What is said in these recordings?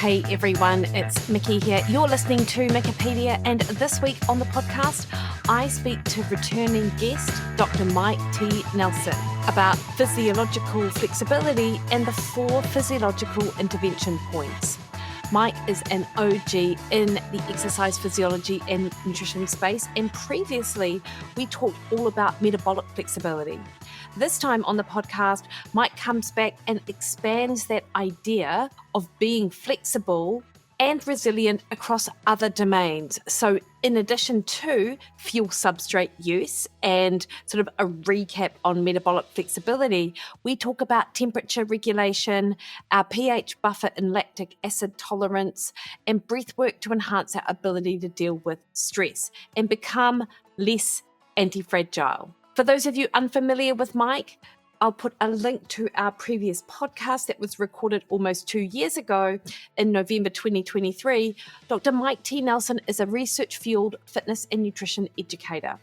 Hey everyone, it's Mikki here. You're listening to Mikkipedia, and this week on the podcast, I speak to returning guest Dr. Mike T. Nelson about physiological flexibility and the 4 physiological intervention points. Mike is an OG in the exercise physiology and nutrition space, and previously we talked all about metabolic flexibility. This time on the podcast, Mike comes back and expands that idea of being flexible and resilient across other domains. So in addition to fuel substrate use and sort of a recap on metabolic flexibility, we talk about temperature regulation, our pH buffer and lactic acid tolerance, and breath work to enhance our ability to deal with stress and become less anti-fragile. For those of you unfamiliar with Mike, I'll put a link to our previous podcast that was recorded almost 2 years ago in November 2023. Dr. Mike T. Nelson is a research-fueled fitness and nutrition educator.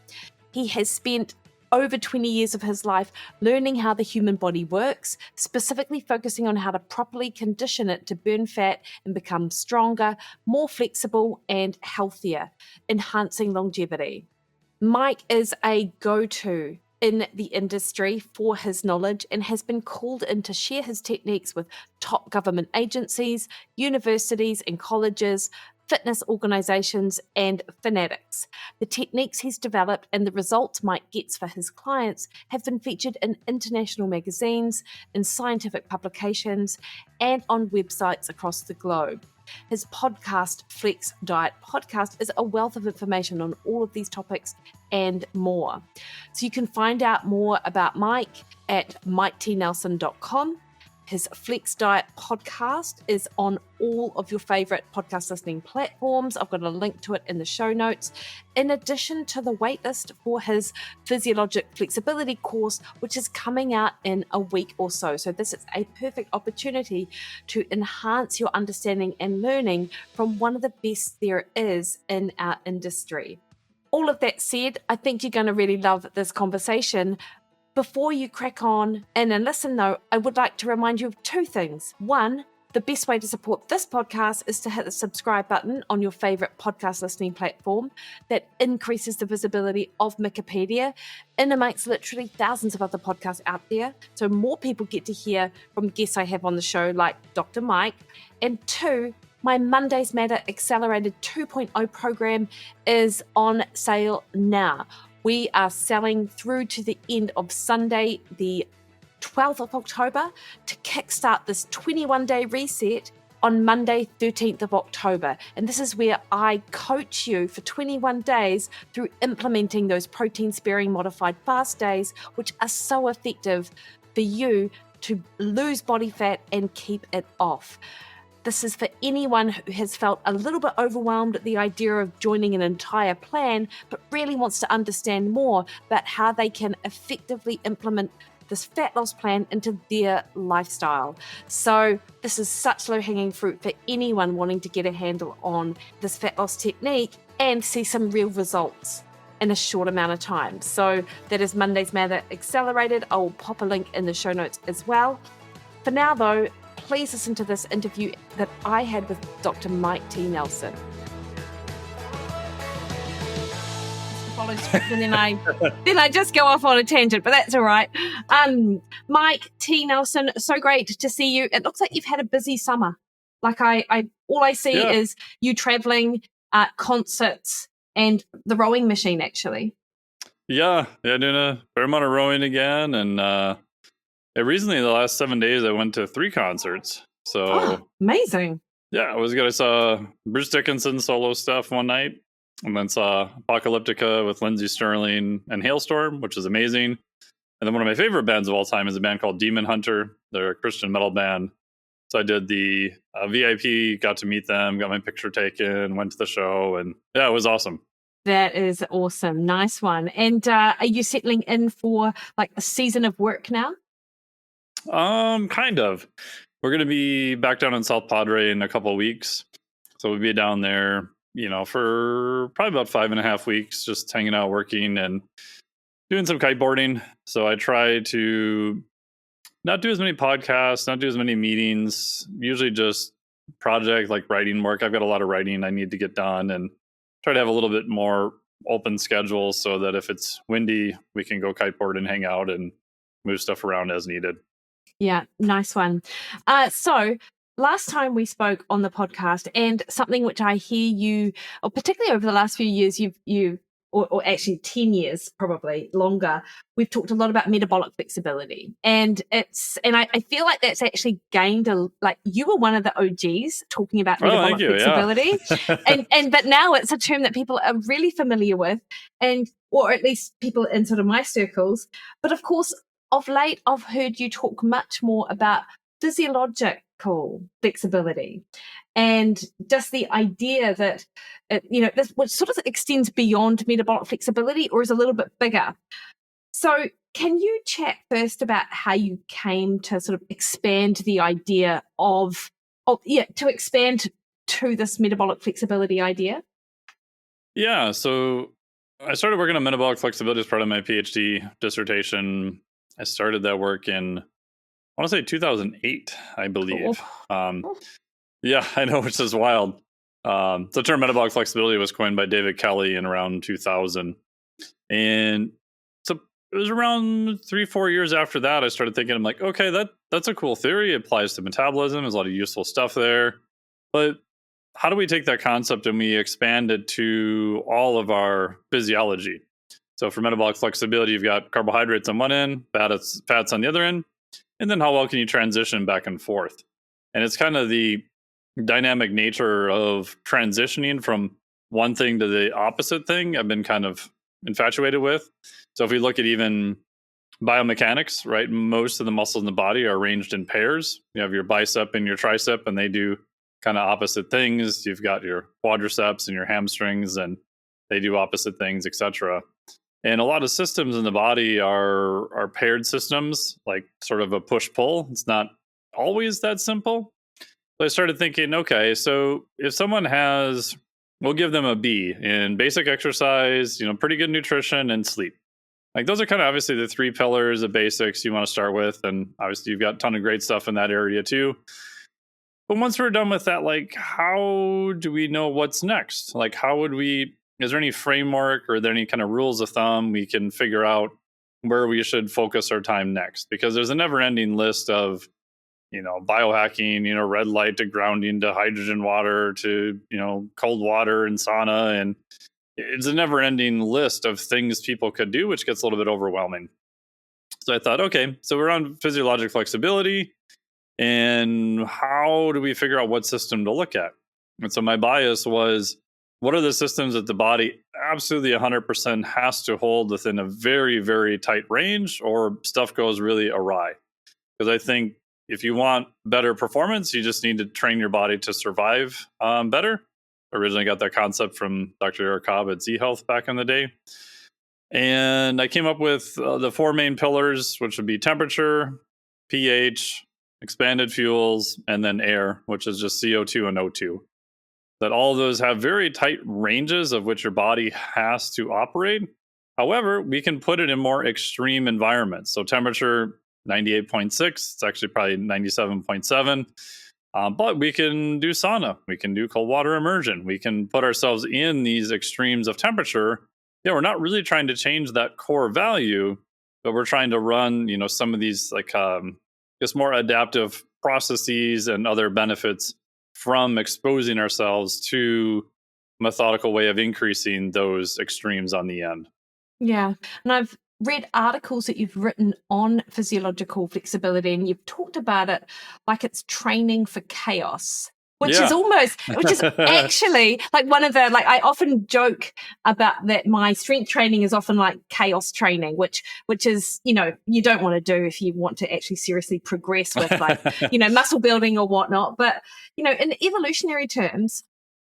He has spent over 20 years of his life learning how the human body works, specifically focusing on how to properly condition it to burn fat and become stronger, more flexible, and healthier, enhancing longevity. Mike is a go-to in the industry for his knowledge and has been called in to share his techniques with top government agencies, universities and colleges, fitness organizations, and fanatics. The techniques he's developed and the results Mike gets for his clients have been featured in international magazines, in scientific publications, and on websites across the globe. His podcast, Flex Diet Podcast, is a wealth of information on all of these topics and more. So you can find out more about Mike at miketnelson.com. His Flex Diet Podcast is on all of your favorite podcast listening platforms. I've got a link to it in the show notes. In addition to the waitlist for his Physiologic Flexibility course, which is coming out in a week or so. So this is a perfect opportunity to enhance your understanding and learning from one of the best there is in our industry. All of that said, I think you're going to really love this conversation. Before you crack on in and listen though, I would like to remind you of 2 things. 1, the best way to support this podcast is to hit the subscribe button on your favorite podcast listening platform. That increases the visibility of Mikkipedia in amongst literally thousands of other podcasts out there. So more people get to hear from guests I have on the show like Dr. Mike. And 2, my Mondays Matter Accelerated 2.0 program is on sale now. We are selling through to the end of Sunday, the 12th of October, to kickstart this 21-day reset on Monday, 13th of October. And this is where I coach you for 21 days through implementing those protein-sparing modified fast days, which are so effective for you to lose body fat and keep it off. This is for anyone who has felt a little bit overwhelmed at the idea of joining an entire plan, but really wants to understand more about how they can effectively implement this fat loss plan into their lifestyle. So this is such low-hanging fruit for anyone wanting to get a handle on this fat loss technique and see some real results in a short amount of time. So that is Mondays Matter Accelerated. I will pop a link in the show notes as well. For now though, please listen to this interview that I had with Dr. Mike T. Nelson. Follow script and then I just go off on a tangent, but that's all right. Mike T. Nelson, so great to see you. It looks like you've had a busy summer. Like all I see is you traveling, concerts, and the rowing machine. Actually, doing a fair amount of rowing again, and recently, the last 7 days, I went to 3 concerts. So amazing. Yeah, it was good. I saw Bruce Dickinson's solo stuff one night, and then saw Apocalyptica with Lindsey Sterling and Hailstorm, which is amazing. And then one of my favorite bands of all time is a band called Demon Hunter. They're a Christian metal band. So I did the VIP, got to meet them, got my picture taken, went to the show, and yeah, it was awesome. That is awesome. Nice one. And are you settling in for like a season of work now? Kind of. We're going to be back down in South Padre in a couple of weeks. So we'll be down there, for probably about 5.5 weeks, just hanging out, working and doing some kiteboarding. So I try to not do as many podcasts, not do as many meetings, usually just project, like writing work. I've got a lot of writing I need to get done, and try to have a little bit more open schedule so that if it's windy, we can go kiteboard and hang out and move stuff around as needed. Yeah, nice one. So last time we spoke on the podcast, and something which I hear you, or particularly over the last few years, or actually 10 years, probably longer, we've talked a lot about metabolic flexibility. And I feel like that's actually gained like you were one of the OGs talking about metabolic flexibility. Yeah. But now it's a term that people are really familiar with, or at least people in sort of my circles. But of course, of late, I've heard you talk much more about physiological flexibility, and just the idea that this which sort of extends beyond metabolic flexibility, or is a little bit bigger. So can you chat first about how you came to sort of expand the idea to expand to this metabolic flexibility idea? Yeah, so I started working on metabolic flexibility as part of my PhD dissertation. I started that work in, I want to say 2008, I believe. Cool. Yeah, I know, which is wild. The term metabolic flexibility was coined by David Kelly in around 2000. And so it was around 3-4 years after that, I started thinking, I'm like, okay, that's a cool theory. It applies to metabolism. There's a lot of useful stuff there. But how do we take that concept and we expand it to all of our physiology? So for metabolic flexibility, you've got carbohydrates on one end, fats on the other end. And then how well can you transition back and forth? And it's kind of the dynamic nature of transitioning from one thing to the opposite thing I've been kind of infatuated with. So if we look at even biomechanics, right, most of the muscles in the body are arranged in pairs. You have your bicep and your tricep, and they do kind of opposite things. You've got your quadriceps and your hamstrings, and they do opposite things, etc. And a lot of systems in the body are paired systems, like sort of a push-pull. It's not always that simple. So I started thinking, okay, so if someone we'll give them a B in basic exercise, pretty good nutrition and sleep. Like those are kind of obviously the 3 pillars of basics you want to start with. And obviously you've got a ton of great stuff in that area too. But once we're done with that, like, how do we know what's next? Like, is there any framework or are there any kind of rules of thumb we can figure out where we should focus our time next? Because there's a never ending list of, biohacking, red light to grounding to hydrogen water to, cold water and sauna. And it's a never ending list of things people could do, which gets a little bit overwhelming. So I thought, okay, so we're on physiological flexibility. And how do we figure out what system to look at? And so my bias was, what are the systems that the body absolutely 100% has to hold within a very, very tight range, or stuff goes really awry? Because I think if you want better performance, you just need to train your body to survive better. Originally got that concept from Dr. Eric Cobb at Z Health back in the day. And I came up with the 4 main pillars, which would be temperature, pH, expanded fuels, and then air, which is just CO2 and O2. That all of those have very tight ranges of which your body has to operate. However, we can put it in more extreme environments. So temperature, 98.6, it's actually probably 97.7. But we can do sauna, we can do cold water immersion, we can put ourselves in these extremes of temperature. Yeah, we're not really trying to change that core value, but we're trying to run, some of these like just more adaptive processes and other benefits from exposing ourselves to methodical way of increasing those extremes on the end. Yeah. And I've read articles that you've written on physiological flexibility, and you've talked about it like it's training for chaos, which is actually like one of the, like, I often joke about that my strength training is often like chaos training, which is, you don't want to do if you want to actually seriously progress with like, muscle building or whatnot. But, in evolutionary terms,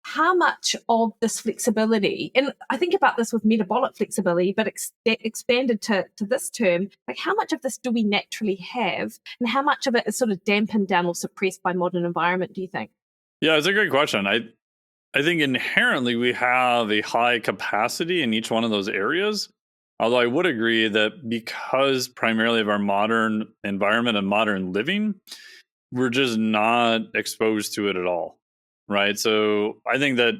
how much of this flexibility, and I think about this with metabolic flexibility, but expanded to this term, like how much of this do we naturally have, and how much of it is sort of dampened down or suppressed by modern environment, do you think? Yeah, it's a great question. I think inherently we have a high capacity in each one of those areas. Although I would agree that because primarily of our modern environment and modern living, we're just not exposed to it at all, right? So I think that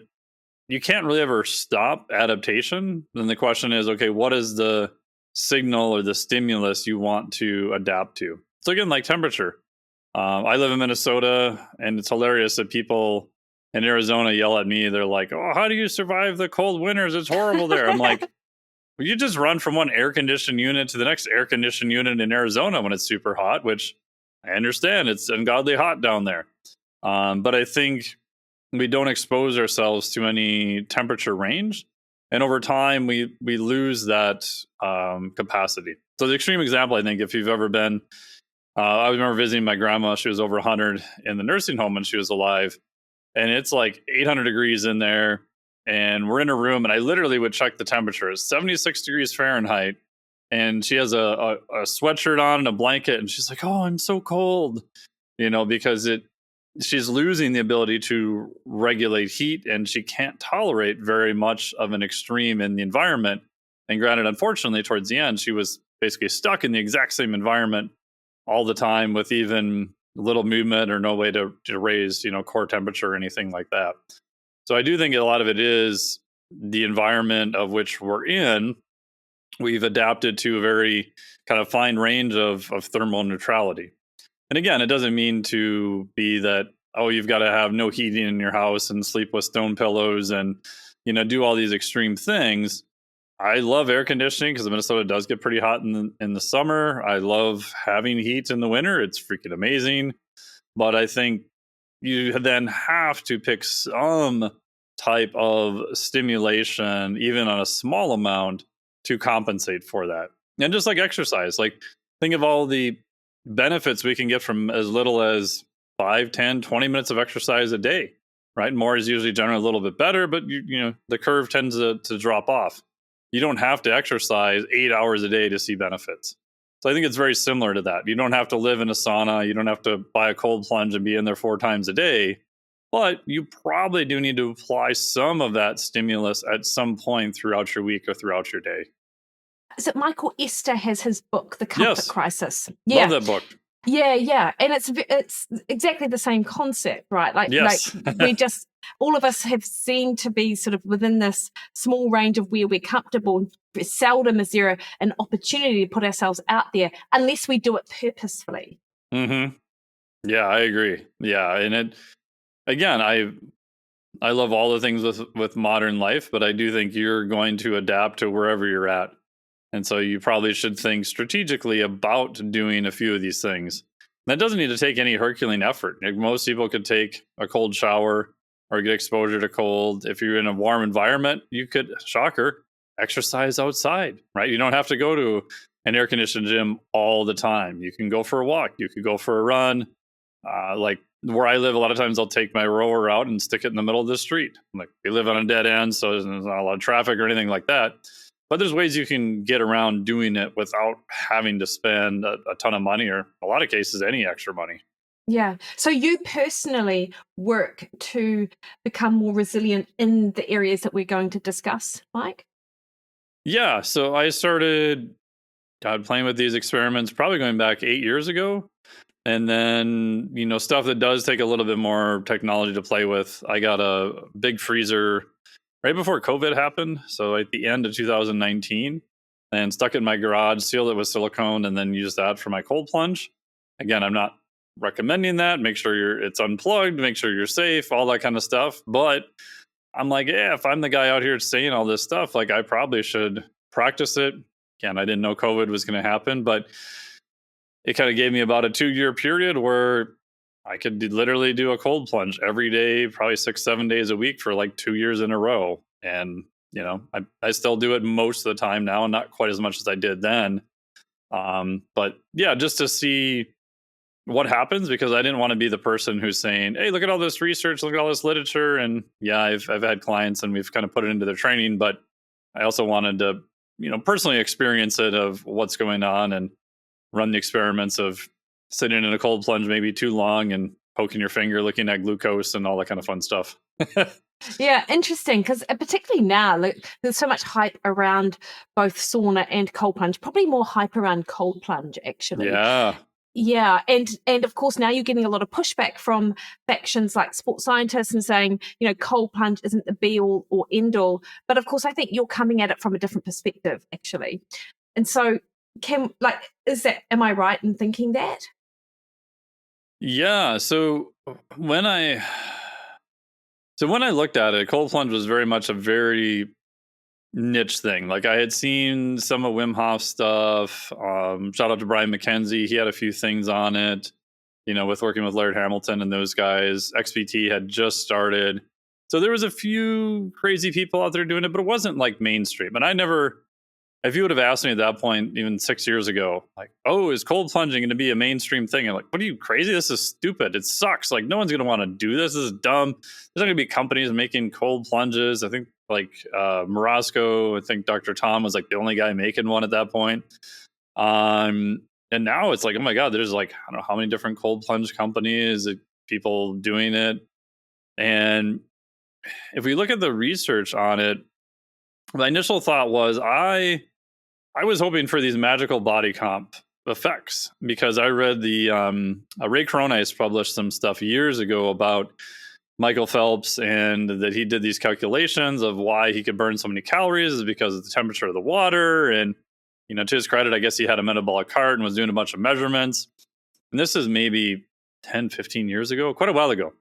you can't really ever stop adaptation. Then the question is, okay, what is the signal or the stimulus you want to adapt to? So again, like temperature. I live in Minnesota, and it's hilarious that people in Arizona yell at me. They're like, "Oh, how do you survive the cold winters? It's horrible there." I'm like, well, you just run from one air conditioned unit to the next air conditioned unit in Arizona when it's super hot, which I understand it's ungodly hot down there. But I think we don't expose ourselves to any temperature range, and over time we lose that capacity. So the extreme example, I think, if you've ever been, I remember visiting my grandma. She was over 100 in the nursing home when she was alive, and it's like 800 degrees in there. And we're in a room, and I literally would check the temperature. It's 76 degrees Fahrenheit, and she has a sweatshirt on and a blanket, and she's like, "Oh, I'm so cold," because she's losing the ability to regulate heat, and she can't tolerate very much of an extreme in the environment. And granted, unfortunately, towards the end, she was basically stuck in the exact same environment all the time with even little movement or no way to raise, core temperature or anything like that. So I do think a lot of it is the environment of which we're in. We've adapted to a very kind of fine range of thermal neutrality. And again, it doesn't mean to be that, oh, you've got to have no heating in your house and sleep with stone pillows and, do all these extreme things. I love air conditioning because Minnesota does get pretty hot in the summer. I love having heat in the winter. It's freaking amazing. But I think you then have to pick some type of stimulation, even on a small amount, to compensate for that. And just like exercise, like think of all the benefits we can get from as little as 5, 10, 20 minutes of exercise a day, right? More is usually generally a little bit better, but the curve tends to drop off. You don't have to exercise 8 hours a day to see benefits. So I think it's very similar to that. You don't have to live in a sauna. You don't have to buy a cold plunge and be in there 4 times a day. But you probably do need to apply some of that stimulus at some point throughout your week or throughout your day. Is it Michael Esther has his book, The Comfort Crisis? Yeah. Love that book. Yeah. And it's exactly the same concept, right? Like we just, all of us have seemed to be sort of within this small range of where we're comfortable. Seldom is there an opportunity to put ourselves out there unless we do it purposefully. Mm-hmm. Yeah, I agree. Yeah. And again, I love all the things with modern life, but I do think you're going to adapt to wherever you're at. And so you probably should think strategically about doing a few of these things. That doesn't need to take any Herculean effort. Like most people could take a cold shower or get exposure to cold. If you're in a warm environment, you could, shocker, exercise outside, right? You don't have to go to an air-conditioned gym all the time. You can go for a walk. You could go for a run. Like where I live, a lot of times I'll take my rower out and stick it in the middle of the street. Like we live on a dead end, so there's not a lot of traffic or anything like that. But there's ways you can get around doing it without having to spend a ton of money or, in a lot of cases, any extra money. Yeah. So you personally work to become more resilient in the areas that we're going to discuss, Mike? Yeah. So I started playing with these experiments probably going back 8 years ago. And then, stuff that does take a little bit more technology to play with. I got a big freezer right before COVID happened. So at the end of 2019, and stuck it in my garage, sealed it with silicone, and then used that for my cold plunge. Again, I'm not recommending that. Make sure it's unplugged, make sure you're safe, all that kind of stuff. But I'm like, yeah, if I'm the guy out here saying all this stuff, like I probably should practice it. Again, I didn't know COVID was going to happen, but it kind of gave me about a 2-year period where I could literally do a cold plunge every day, probably 6-7 days a week for like 2 years in a row. And, I still do it most of the time now, not quite as much as I did then. But yeah, just to see what happens, because I didn't want to be the person who's saying, hey, look at all this research, look at all this literature. And yeah, I've had clients and we've kind of put it into their training, but I also wanted to, personally experience it of what's going on and run the experiments of sitting in a cold plunge maybe too long and poking your finger, looking at glucose and all that kind of fun stuff. Yeah, interesting, because particularly now, there's so much hype around both sauna and cold plunge, probably more hype around cold plunge, actually. Yeah. Yeah, and of course now you're getting a lot of pushback from factions like sports scientists and saying, cold plunge isn't the be all or end all. But of course, I think you're coming at it from a different perspective, actually. And so, am I right in thinking that? Yeah. So when I looked at it, cold plunge was very much a very niche thing. Like, I had seen some of Wim Hof stuff. Shout out to Brian McKenzie. He had a few things on it, with working with Laird Hamilton and those guys. XPT had just started. So there was a few crazy people out there doing it, but it wasn't like mainstream. And if you would have asked me at that point, even 6 years ago, like, oh, is cold plunging going to be a mainstream thing? I'm like, what are you, crazy? This is stupid. It sucks. Like, no one's going to want to do this. This is dumb. There's not going to be companies making cold plunges. I think Morosco, I think Dr. Tom was like the only guy making one at that point. And now it's like, oh my God, there's like, I don't know how many different cold plunge companies, people doing it. And if we look at the research on it, my initial thought was I was hoping for these magical body comp effects, because I read the Ray Cronise published some stuff years ago about Michael Phelps, and that he did these calculations of why he could burn so many calories is because of the temperature of the water. And, to his credit, I guess he had a metabolic cart and was doing a bunch of measurements. And this is maybe 10, 15 years ago, quite a while ago.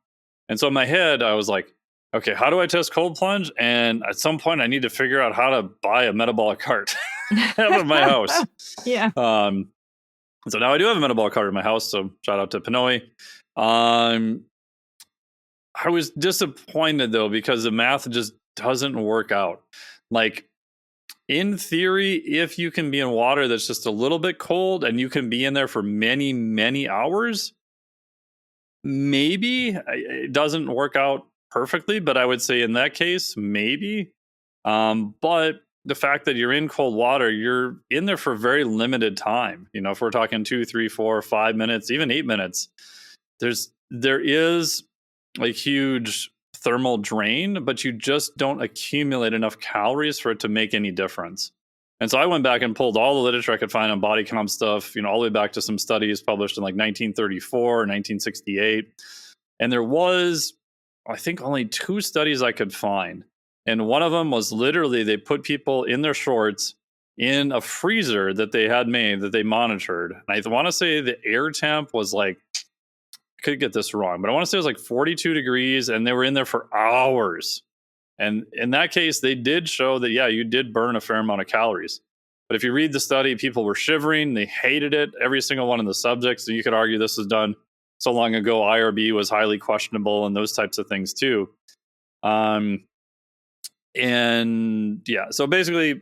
And so in my head, I was like, okay, how do I test cold plunge? And at some point, I need to figure out how to buy a metabolic cart out of my house. Yeah. So now I do have a metabolic cart in my house. So shout out to Pinoy. I was disappointed, though, because the math just doesn't work out. Like, in theory, if you can be in water that's just a little bit cold and you can be in there for many, many hours, maybe it doesn't work out perfectly, but I would say in that case, maybe. But the fact that you're in cold water, you're in there for a very limited time. If we're talking 2, 3, 4, 5 minutes, even 8 minutes, there is a huge thermal drain, but you just don't accumulate enough calories for it to make any difference. And so I went back and pulled all the literature I could find on body comp stuff, all the way back to some studies published in like 1934, 1968. And there was, I think, only 2 studies I could find. And one of them was literally they put people in their shorts in a freezer that they had made that they monitored. And I want to say the air temp was like, I could get this wrong, but I want to say it was like 42 degrees, and they were in there for hours. And in that case, they did show that, yeah, you did burn a fair amount of calories. But if you read the study, people were shivering. They hated it. Every single one of the subjects. So you could argue this was done so long ago. IRB was highly questionable and those types of things too. And yeah, so basically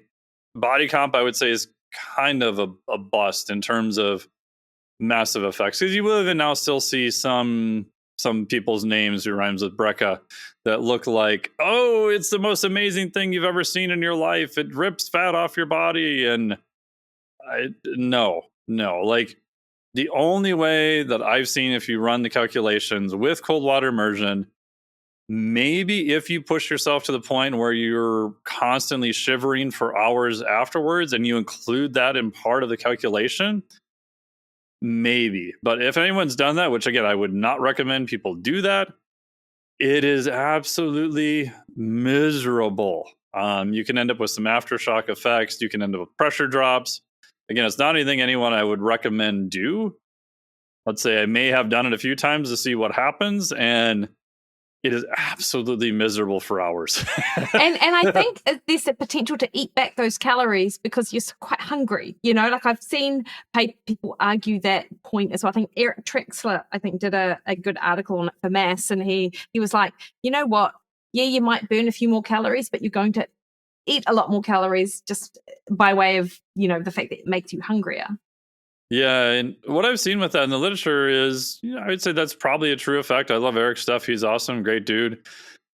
body comp, I would say, is kind of a bust in terms of massive effects, because you will even now still see some people's names who rhymes with Brecca that look like, oh, it's the most amazing thing you've ever seen in your life. It rips fat off your body. And no, like, the only way that I've seen, if you run the calculations with cold water immersion, maybe if you push yourself to the point where you're constantly shivering for hours afterwards and you include that in part of the calculation, maybe. But if anyone's done that, which again, I would not recommend people do that, it is absolutely miserable. You can end up with some aftershock effects. You can end up with pressure drops. Again, it's not anything anyone I would recommend do. Let's say I may have done it a few times to see what happens, and it is absolutely miserable for hours. and I think there's the potential to eat back those calories because you're quite hungry. Like, I've seen people argue that point as well. I think Eric Trexler, did a good article on it for Mass, and he was like, you know what? Yeah, you might burn a few more calories, but you're going to eat a lot more calories just by way of, the fact that it makes you hungrier. Yeah, and what I've seen with that in the literature is, I would say that's probably a true effect. I love Eric's stuff. He's awesome, great dude.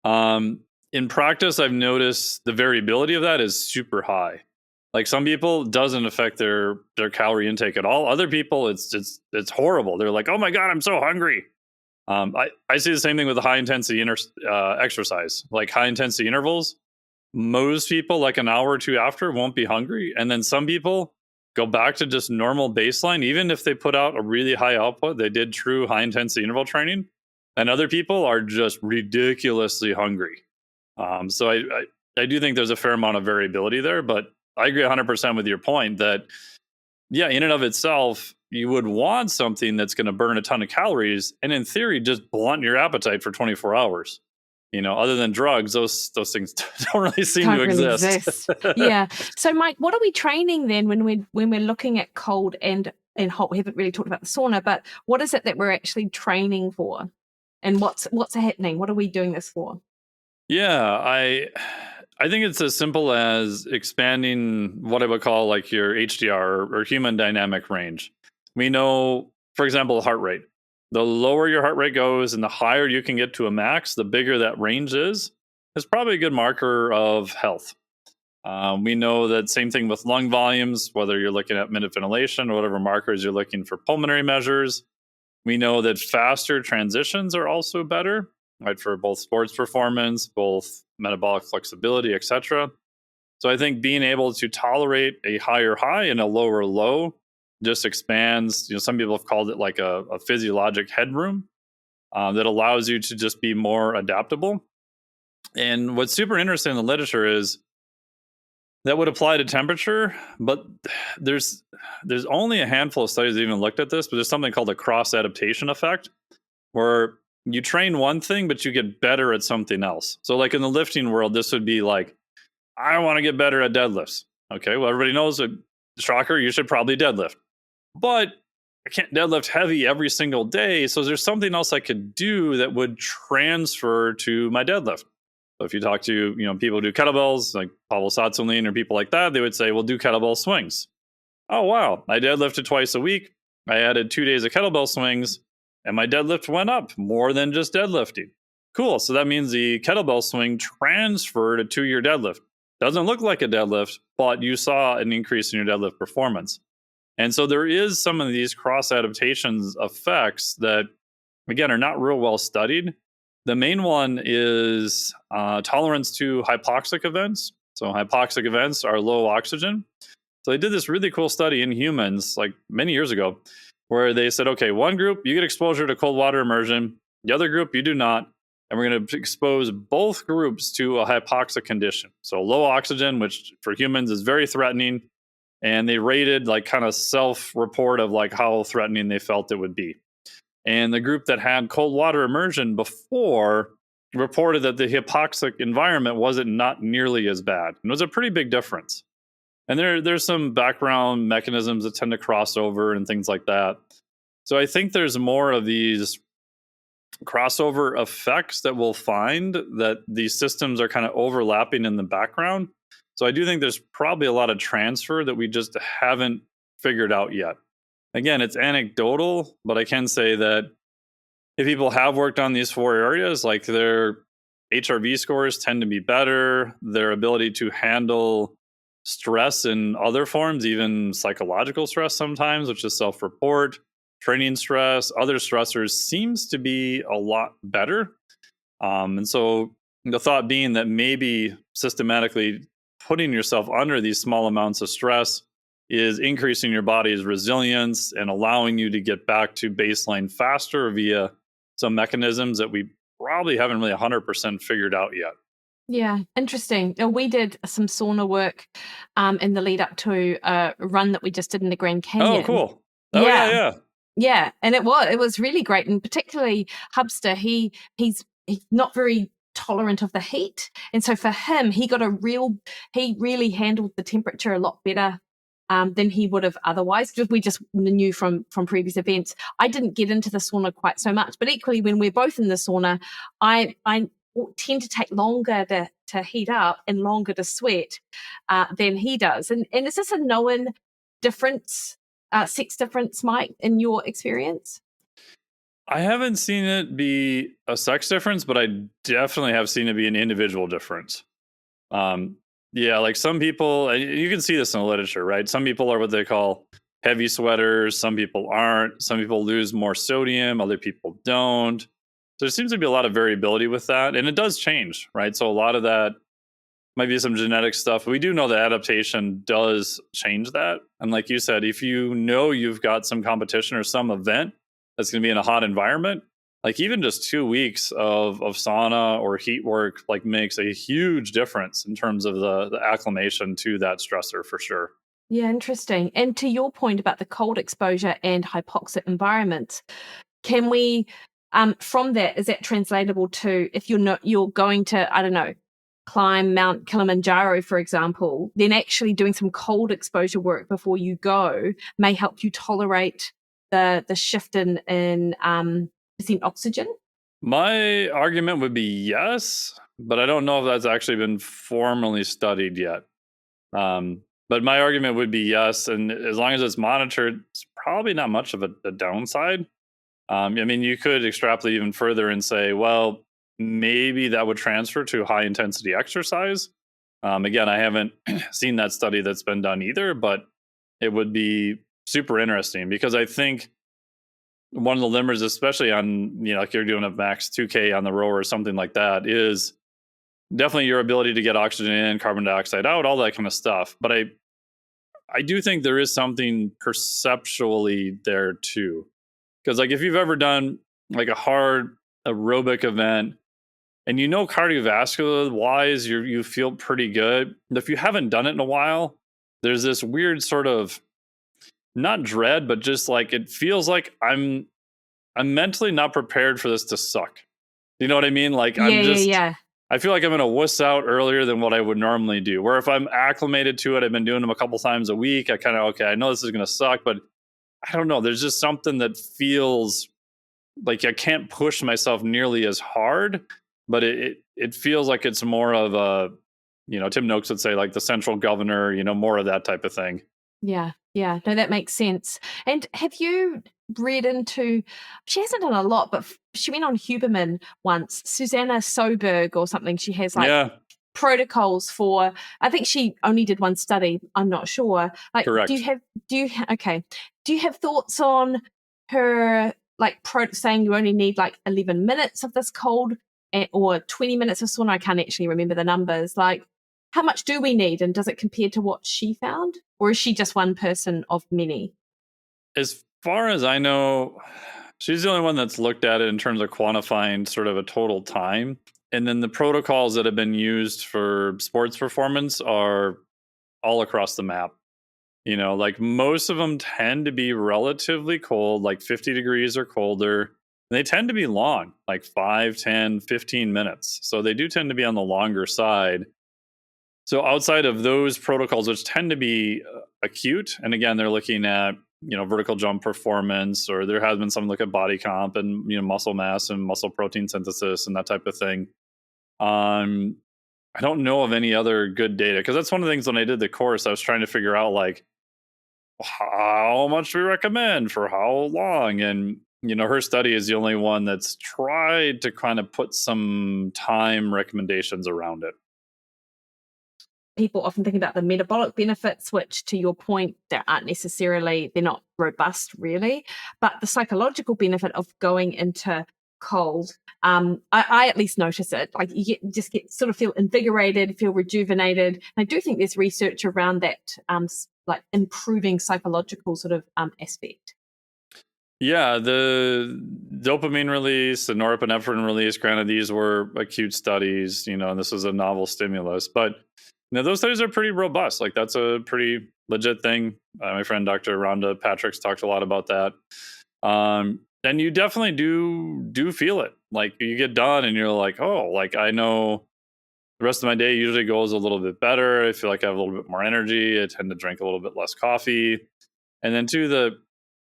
In practice, I've noticed the variability of that is super high. Like, some people, it doesn't affect their calorie intake at all. Other people, it's horrible. They're like, oh my God, I'm so hungry. I see the same thing with the high intensity exercise, like high intensity intervals. Most people, like an hour or two after, won't be hungry. And then some people, go back to just normal baseline, even if they put out a really high output, they did true high intensity interval training, and other people are just ridiculously hungry. So I do think there's a fair amount of variability there, but I agree 100% with your point that, yeah, in and of itself, you would want something that's going to burn a ton of calories and in theory just blunt your appetite for 24 hours. Other than drugs, those things don't really seem Can't to really exist. Yeah. So, Mike, what are we training then when we're looking at cold and hot? We haven't really talked about the sauna, but what is it that we're actually training for? And what's happening? What are we doing this for? Yeah, I think it's as simple as expanding what I would call like your HDR or human dynamic range. We know, for example, heart rate. The lower your heart rate goes and the higher you can get to a max, the bigger that range is probably a good marker of health. We know that same thing with lung volumes, whether you're looking at minute ventilation or whatever markers you're looking for pulmonary measures. We know that faster transitions are also better, right, for both sports performance, both metabolic flexibility, etc. So I think being able to tolerate a higher high and a lower low just expands. Some people have called it like a physiologic headroom that allows you to just be more adaptable. And what's super interesting in the literature is that would apply to temperature, but there's only a handful of studies that even looked at this, but there's something called a cross adaptation effect, where you train one thing, but you get better at something else. So like in the lifting world, this would be like, I want to get better at deadlifts. Okay, well, everybody knows that, shocker, you should probably deadlift. But I can't deadlift heavy every single day, so there's something else I could do that would transfer to my deadlift. So if you talk to people who do kettlebells, like Pavel Tsatsouline or people like that, they would say, well, do kettlebell swings. Oh, wow, I deadlifted twice a week. I added 2 days of kettlebell swings, and my deadlift went up more than just deadlifting. Cool, so that means the kettlebell swing transferred to your deadlift. Doesn't look like a deadlift, but you saw an increase in your deadlift performance. And so there is some of these cross adaptations effects that, again, are not real well studied. The main one is tolerance to hypoxic events. So hypoxic events are low oxygen. So they did this really cool study in humans like many years ago where they said, okay, one group, you get exposure to cold water immersion. The other group, you do not. And we're going to expose both groups to a hypoxic condition. So low oxygen, which for humans is very threatening. And they rated like kind of self-report of like how threatening they felt it would be. And the group that had cold water immersion before reported that the hypoxic environment wasn't not nearly as bad. And it was a pretty big difference. And there's some background mechanisms that tend to cross over and things like that. So I think there's more of these crossover effects that we'll find that these systems are kind of overlapping in the background. So I do think there's probably a lot of transfer that we just haven't figured out yet. Again, it's anecdotal, but I can say that if people have worked on these 4 areas, like their HRV scores tend to be better, their ability to handle stress in other forms, even psychological stress sometimes, which is self-report, training stress, other stressors, seems to be a lot better. And so the thought being that maybe systematically putting yourself under these small amounts of stress is increasing your body's resilience and allowing you to get back to baseline faster via some mechanisms that we probably haven't really 100% figured out yet. Yeah, interesting. We did some sauna work in the lead up to a run that we just did in the Grand Canyon. Oh, cool. Oh, yeah. Yeah, and it was really great, and particularly Hubster, he's not very tolerant of the heat, and so for him, he really handled the temperature a lot better than he would have otherwise. We just knew from previous events. I didn't get into the sauna quite so much, but equally, when we're both in the sauna, I tend to take longer to heat up and longer to sweat than he does. And is this a known difference? Sex difference, Mike, in your experience? I haven't seen it be a sex difference, but I definitely have seen it be an individual difference. Yeah, like some people, you can see this in the literature, right? Some people are what they call heavy sweaters. Some people aren't. Some people lose more sodium. Other people don't. So there seems to be a lot of variability with that. And it does change, right? So a lot of that might be some genetic stuff. We do know that adaptation does change that. And like you said, if you know you've got some competition or some event that's going to be in a hot environment, like even just 2 weeks of sauna or heat work like makes a huge difference in terms of the acclimation to that stressor for sure. Yeah, interesting. And to your point about the cold exposure and hypoxic environments, can we, from that, is that translatable to if you're going to, I don't know, climb Mount Kilimanjaro, for example, then actually doing some cold exposure work before you go may help you tolerate the shift in percent oxygen? My argument would be yes, but I don't know if that's actually been formally studied yet. But my argument would be yes, and as long as it's monitored, it's probably not much of a downside. I mean, you could extrapolate even further and say, well, maybe that would transfer to high intensity exercise. Again, I haven't seen that study that's been done either, but it would be super interesting because I think one of the limiters, especially on, like you're doing a max 2K on the rower or something like that, is definitely your ability to get oxygen in, carbon dioxide out, all that kind of stuff. But I do think there is something perceptually there too. Because like if you've ever done like a hard aerobic event and cardiovascular wise you feel pretty good. If you haven't done it in a while, there's this weird sort of not dread, but just like it feels like I'm mentally not prepared for this to suck. You know what I mean? Like Yeah. I feel like I'm gonna wuss out earlier than what I would normally do. Where if I'm acclimated to it, I've been doing them a couple times a week, I kind of I know this is gonna suck, but I don't know. There's just something that feels like I can't push myself nearly as hard, but it feels like it's more of a, Tim Noakes would say like the central governor, more of that type of thing. Yeah. No, that makes sense. And have you read into, she hasn't done a lot, but she went on Huberman once, Susanna Soberg or something. She has protocols for, I think she only did one study, I'm not sure. Like, correct. Do you have thoughts on her, like, saying you only need like 11 minutes of this cold or 20 minutes of sauna? I can't actually remember the numbers. Like, how much do we need, and does it compare to what she found, or is she just one person of many? As far as I know, she's the only one that's looked at it in terms of quantifying sort of a total time. And then the protocols that have been used for sports performance are all across the map. Like most of them tend to be relatively cold, like 50 degrees or colder. And they tend to be long, like 5, 10, 15 minutes. So they do tend to be on the longer side. So outside of those protocols, which tend to be acute, and again, they're looking at, vertical jump performance, or there has been some look at body comp and, muscle mass and muscle protein synthesis and that type of thing. I don't know of any other good data, because that's one of the things when I did the course, I was trying to figure out like how much do we recommend for how long, and her study is the only one that's tried to kind of put some time recommendations around it. People often think about the metabolic benefits, which, to your point, they're not robust really, but the psychological benefit of going into cold, I at least notice it. Like you just get sort of feel invigorated, feel rejuvenated. And I do think there's research around that, like improving psychological sort of aspect. Yeah, the dopamine release, the norepinephrine release, granted these were acute studies, and this is a novel stimulus, but those studies are pretty robust. Like that's a pretty legit thing. My friend Dr. Rhonda Patrick's talked a lot about that. And you definitely do feel it. Like you get done and you're like, oh, like I know the rest of my day usually goes a little bit better. I feel like I have a little bit more energy. I tend to drink a little bit less coffee. And then to the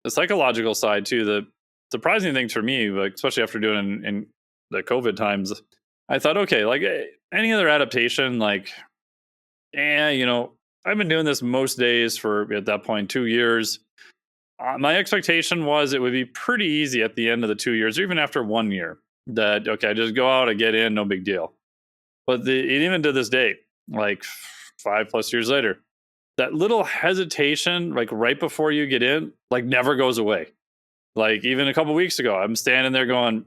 psychological side too, the surprising thing for me, like especially after doing in the COVID times, I thought, okay, like any other adaptation, like, I've been doing this most days for at that point 2 years. My expectation was it would be pretty easy at the end of the 2 years, or even after 1 year, that okay, I just go out, I get in, no big deal. But even to this day, like 5+ years later, that little hesitation, like right before you get in, like never goes away. Like even a couple weeks ago, I'm standing there going,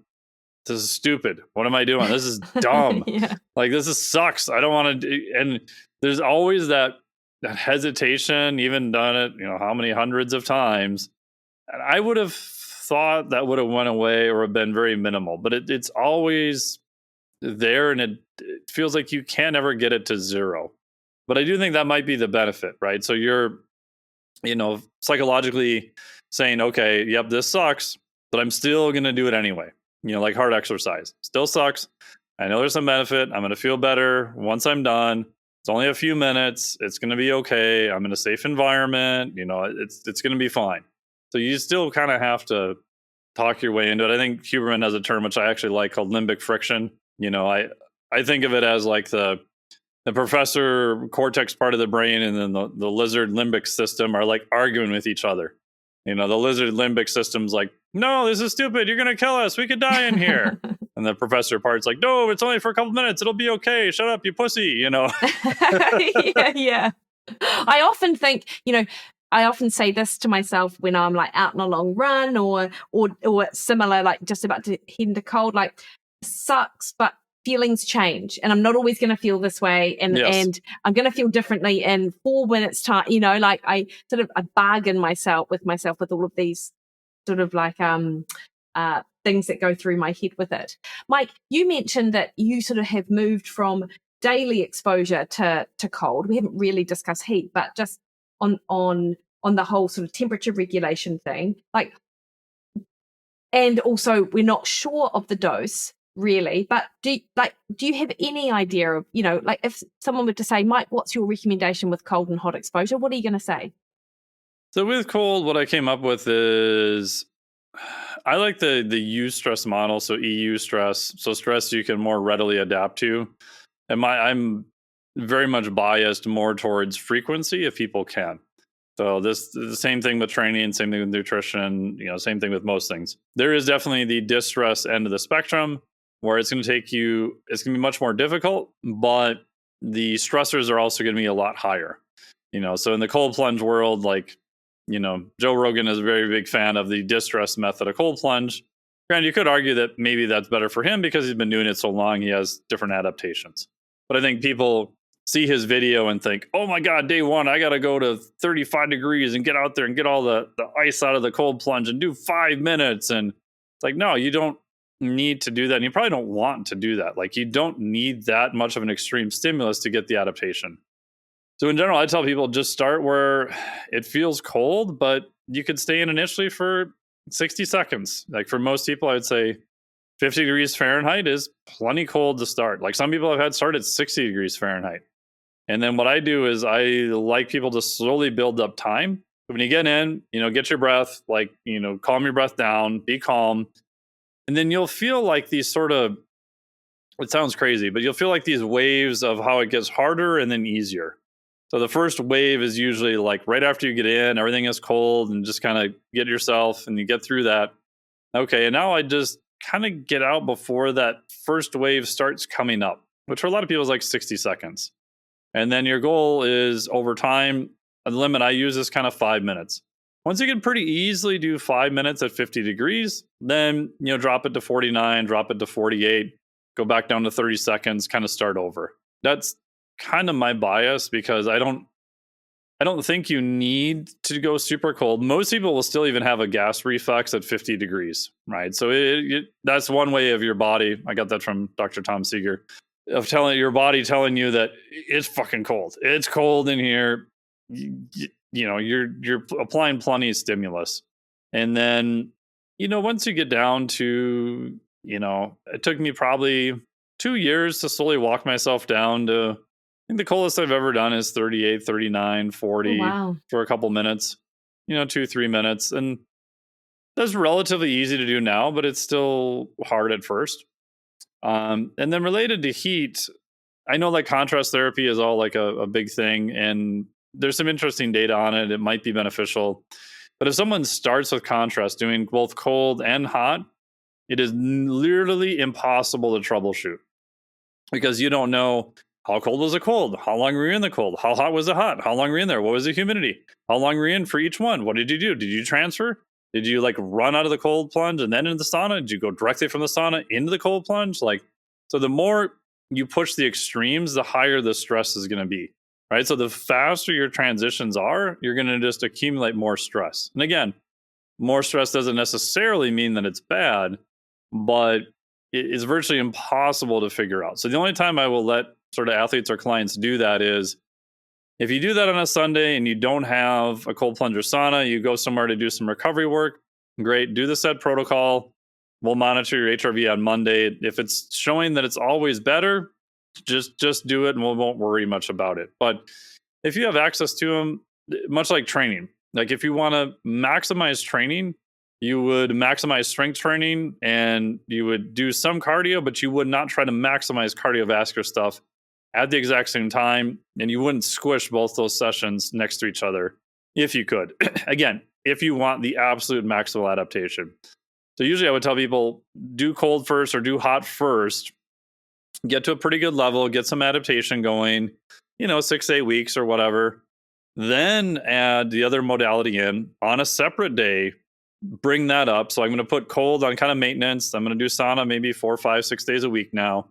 this is stupid. What am I doing? This is dumb. Yeah. Like, sucks. I don't want to. And there's always that hesitation, even done it, how many hundreds of times. And I would have thought that would have went away or have been very minimal, but it's always there, and it feels like you can't ever get it to zero. But I do think that might be the benefit, right? So you're, psychologically saying, okay, yep, this sucks, but I'm still going to do it anyway. Like hard exercise still sucks. I know there's some benefit. I'm going to feel better once I'm done. It's only a few minutes. It's going to be okay. I'm in a safe environment. It's going to be fine. So you still kind of have to talk your way into it. I think Huberman has a term which I actually like called limbic friction. I think of it as like the professor cortex part of the brain and then the lizard limbic system are like arguing with each other. The lizard limbic system's like, no, this is stupid. You're going to kill us. We could die in here. And the professor part's like, no, it's only for a couple minutes. It'll be okay. Shut up, you pussy, Yeah. I often think, I often say this to myself when I'm like out on a long run or similar, like just about to head into cold, like sucks, but feelings change, and I'm not always going to feel this way, and I'm going to feel differently in 4 minutes time. Like I bargain with all of these sort of like things that go through my head with it. Mike, you mentioned that you sort of have moved from daily exposure to cold. We haven't really discussed heat, but just on the whole sort of temperature regulation thing, like, and also we're not sure of the dose really, but do you have any idea of, like if someone were to say, Mike, what's your recommendation with cold and hot exposure? What are you going to say? So with cold, what I came up with is I like the U stress model. So EU stress, so stress you can more readily adapt to. And I'm very much biased more towards frequency if people can. So the same thing with training, same thing with nutrition, same thing with most things. There is definitely the distress end of the spectrum where it's going to be much more difficult, but the stressors are also going to be a lot higher. So in the cold plunge world, like, Joe Rogan is a very big fan of the distress method of cold plunge. And you could argue that maybe that's better for him because he's been doing it so long, he has different adaptations. But I think people see his video and think, oh my God, day one, I got to go to 35 degrees and get out there and get all the ice out of the cold plunge and do 5 minutes. And it's like, no, you don't need to do that. And you probably don't want to do that. Like, you don't need that much of an extreme stimulus to get the adaptation. So in general, I tell people just start where it feels cold, but you could stay in initially for 60 seconds. Like for most people, I would say 50 degrees Fahrenheit is plenty cold to start. Like some people have had start at 60 degrees Fahrenheit. And then what I do is I like people to slowly build up time. When you get in, get your breath, like, calm your breath down, be calm. And then you'll feel like these sort of, it sounds crazy, but you'll feel like these waves of how it gets harder and then easier. So the first wave is usually like right after you get in, everything is cold and just kind of get yourself and you get through that. Okay, and now I just kind of get out before that first wave starts coming up, which for a lot of people is like 60 seconds. And then your goal is over time, a limit I use is kind of 5 minutes. Once you can pretty easily do 5 minutes at 50 degrees, then, drop it to 49, drop it to 48, go back down to 30 seconds, kind of start over. That's kind of my bias because I don't think you need to go super cold. Most people will still even have a gas reflex at 50 degrees, right? So that's one way of your body. I got that from Dr. Tom Seeger, of telling your body you that it's fucking cold. It's cold in here. You're applying plenty of stimulus. And then, once you get down to, it took me probably 2 years to slowly walk myself down to, I think the coldest I've ever done is 38, 39, 40 for a couple minutes, 2-3 minutes. And that's relatively easy to do now, but it's still hard at first. And then related to heat, I know like contrast therapy is all like a big thing, and there's some interesting data on it. It might be beneficial. But if someone starts with contrast, doing both cold and hot, it is literally impossible to troubleshoot because you don't know how cold was it cold? How long were you in the cold? How hot was it hot? How long were you in there? What was the humidity? How long were you in for each one? What did you do? Did you transfer? Did you like run out of the cold plunge and then into the sauna? Did you go directly from the sauna into the cold plunge? Like, so the more you push the extremes, the higher the stress is going to be, right? So the faster your transitions are, you're going to just accumulate more stress. And again, more stress doesn't necessarily mean that it's bad, but it is virtually impossible to figure out. So the only time I will let sort of athletes or clients do that is if you do that on a Sunday and you don't have a cold plunge or sauna, you go somewhere to do some recovery work, great, do the set protocol. We'll monitor your HRV on Monday. If it's showing that it's always better, just do it and we won't worry much about it. But if you have access to them, much like training, like if you want to maximize training, you would maximize strength training and you would do some cardio, but you would not try to maximize cardiovascular stuff at the exact same time. And you wouldn't squish both those sessions next to each other if you could. Again, if you want the absolute maximal adaptation. So usually I would tell people do cold first or do hot first, get to a pretty good level, get some adaptation going, 6 to 8 weeks or whatever. Then add the other modality in on a separate day, bring that up. So I'm going to put cold on kind of maintenance. I'm going to do sauna maybe 4, 5, 6 days a week now.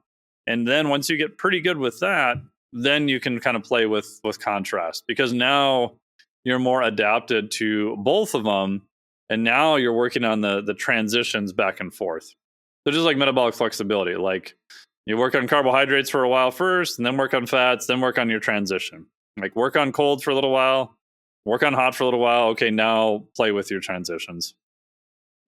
And then once you get pretty good with that, then you can kind of play with contrast because now you're more adapted to both of them. And now you're working on the transitions back and forth. So just like metabolic flexibility, like you work on carbohydrates for a while first, and then work on fats, then work on your transition. Like work on cold for a little while, work on hot for a little while. Okay, now play with your transitions.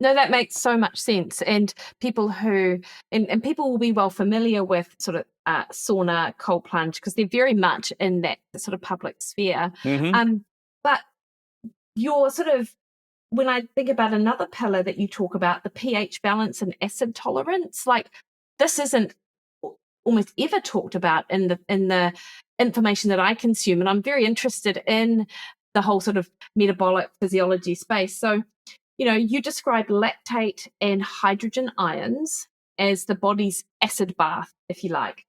No, that makes so much sense. And people who, and people will be well familiar with sort of sauna, cold plunge, because they're very much in that sort of public sphere. Mm-hmm. But you're sort of, when I think about another pillar that you talk about, the pH balance and acid tolerance, like this isn't almost ever talked about in the information that I consume. And I'm very interested in the whole sort of metabolic physiology space. So, you describe lactate and hydrogen ions as the body's acid bath, if you like.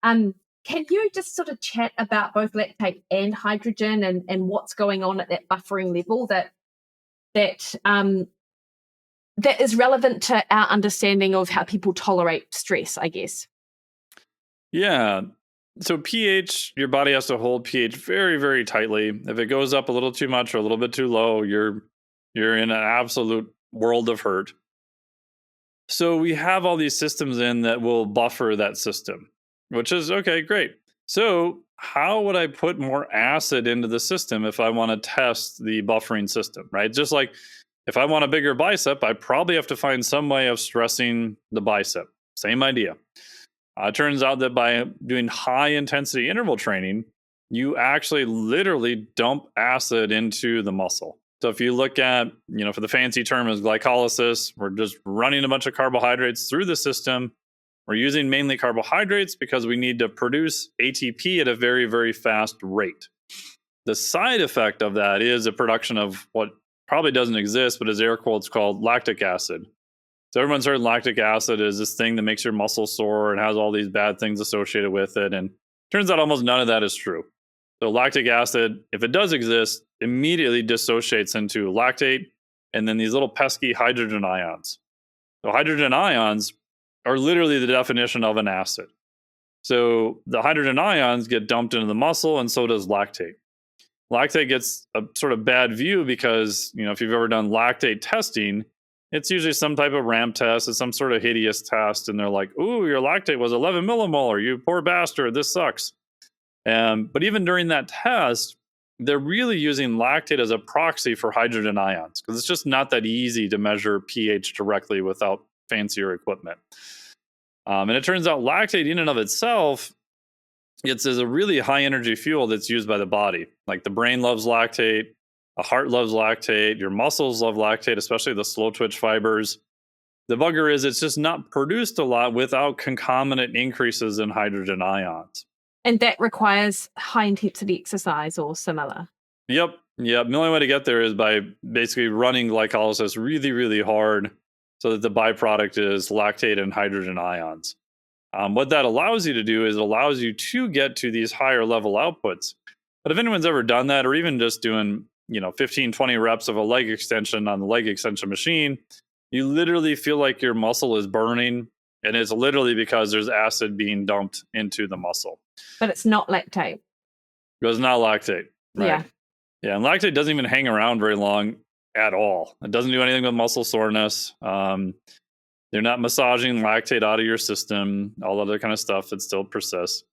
Can you just sort of chat about both lactate and hydrogen and what's going on at that buffering level that is relevant to our understanding of how people tolerate stress, I guess? Yeah. So pH, your body has to hold pH very, very tightly. If it goes up a little too much or a little bit too low, you're in an absolute world of hurt. So we have all these systems in that will buffer that system, which is okay, great. So how would I put more acid into the system if I want to test the buffering system, right? Just like if I want a bigger bicep, I probably have to find some way of stressing the bicep. Same idea. It turns out that by doing high intensity interval training, you actually literally dump acid into the muscle. So if you look at, for the fancy term is glycolysis, we're just running a bunch of carbohydrates through the system. We're using mainly carbohydrates because we need to produce ATP at a very, very fast rate. The side effect of that is a production of what probably doesn't exist, but is air quotes called lactic acid. So everyone's heard lactic acid is this thing that makes your muscles sore and has all these bad things associated with it. And it turns out almost none of that is true. So lactic acid, if it does exist, immediately dissociates into lactate and then these little pesky hydrogen ions. So hydrogen ions are literally the definition of an acid. So the hydrogen ions get dumped into the muscle and so does lactate. Lactate gets a sort of bad view because, if you've ever done lactate testing, it's usually some type of ramp test. It's some sort of hideous test. And they're like, ooh, your lactate was 11 millimolar. You poor bastard. This sucks. But even during that test, they're really using lactate as a proxy for hydrogen ions because it's just not that easy to measure pH directly without fancier equipment. And it turns out lactate in and of itself, it's a really high energy fuel that's used by the body. Like the brain loves lactate, the heart loves lactate, your muscles love lactate, especially the slow twitch fibers. The bugger is it's just not produced a lot without concomitant increases in hydrogen ions. And that requires high intensity exercise or similar. Yep. The only way to get there is by basically running glycolysis really, really hard so that the byproduct is lactate and hydrogen ions. What that allows you to do is it allows you to get to these higher level outputs. But if anyone's ever done that, or even just doing 15, 20 reps of a leg extension on the leg extension machine, you literally feel like your muscle is burning. And it's literally because there's acid being dumped into the muscle. But it's not lactate. It's not lactate. Right? Yeah. Yeah. And lactate doesn't even hang around very long at all. It doesn't do anything with muscle soreness. They're not massaging lactate out of your system, all other kind of stuff that still persists.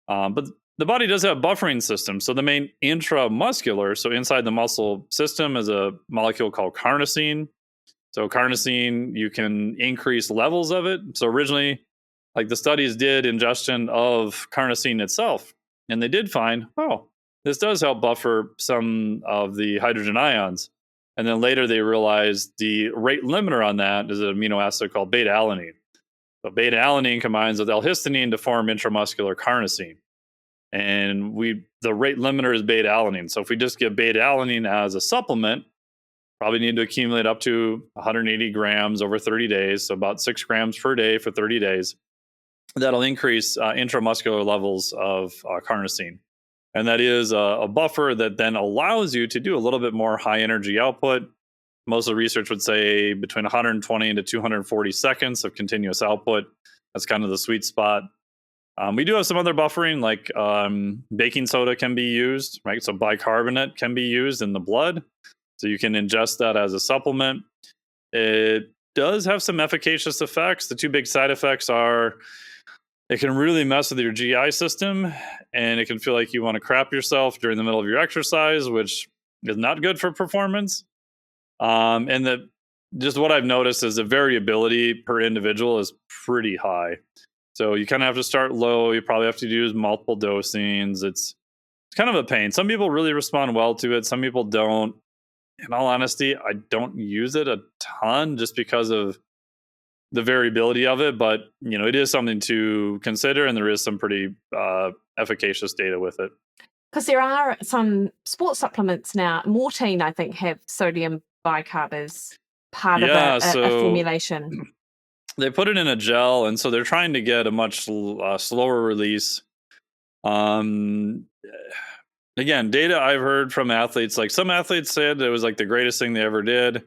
But the body does have buffering systems. So the main intramuscular, so inside the muscle system, is a molecule called carnosine. So carnosine, you can increase levels of it. So originally, like the studies did ingestion of carnosine itself, and they did find, this does help buffer some of the hydrogen ions. And then later they realized the rate limiter on that is an amino acid called beta-alanine. So beta-alanine combines with L-histamine to form intramuscular carnosine. And the rate limiter is beta-alanine. So if we just give beta-alanine as a supplement, probably need to accumulate up to 180 grams over 30 days, so about 6 grams per day for 30 days. That'll increase intramuscular levels of carnosine. And that is a buffer that then allows you to do a little bit more high energy output. Most of the research would say between 120 to 240 seconds of continuous output. That's kind of the sweet spot. We do have some other buffering, like baking soda can be used, right? So bicarbonate can be used in the blood. So you can ingest that as a supplement. It does have some efficacious effects. The two big side effects are it can really mess with your GI system, and it can feel like you want to crap yourself during the middle of your exercise, which is not good for performance. And just what I've noticed is the variability per individual is pretty high. So you kind of have to start low. You probably have to use multiple dosings. It's kind of a pain. Some people really respond well to it. Some people don't. In all honesty, I don't use it a ton just because of the variability of it, but it is something to consider, and there is some pretty efficacious data with it. Because there are some sports supplements now. Mortein, I think, have sodium bicarb as part of a formulation. They put it in a gel, and so they're trying to get a much slower release. Again, data I've heard from athletes, like some athletes said it was like the greatest thing they ever did.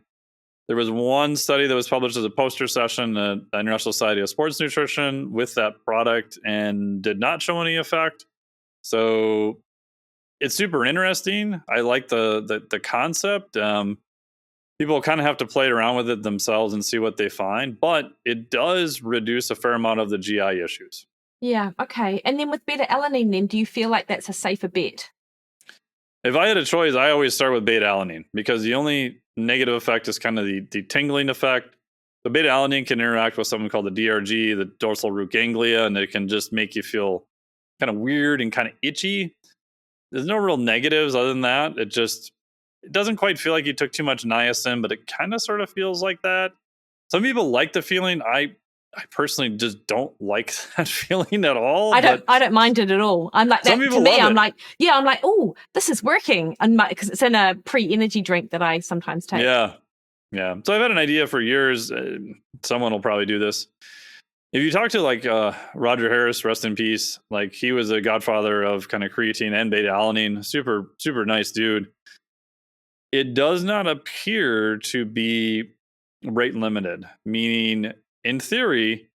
There was one study that was published as a poster session at the International Society of Sports Nutrition with that product and did not show any effect. So it's super interesting. I like the concept. People kind of have to play around with it themselves and see what they find, but it does reduce a fair amount of the GI issues. Yeah, okay. And then with beta-alanine then, do you feel like that's a safer bet? If I had a choice, I always start with beta-alanine because the only negative effect is kind of the tingling effect. The beta-alanine can interact with something called the DRG, the dorsal root ganglia, and it can just make you feel kind of weird and kind of itchy. There's no real negatives other than that. It doesn't quite feel like you took too much niacin, but it kind of sort of feels like that. Some people like the feeling. I personally just don't like that feeling at all. I don't mind it at all. I'm like that. To me, I'm like, oh, this is working, and because it's in a pre-energy drink that I sometimes take. Yeah. So I've had an idea for years. Someone will probably do this. If you talk to like Roger Harris, rest in peace, like he was a godfather of kind of creatine and beta-alanine, super, super nice dude. It does not appear to be rate limited, meaning in theory,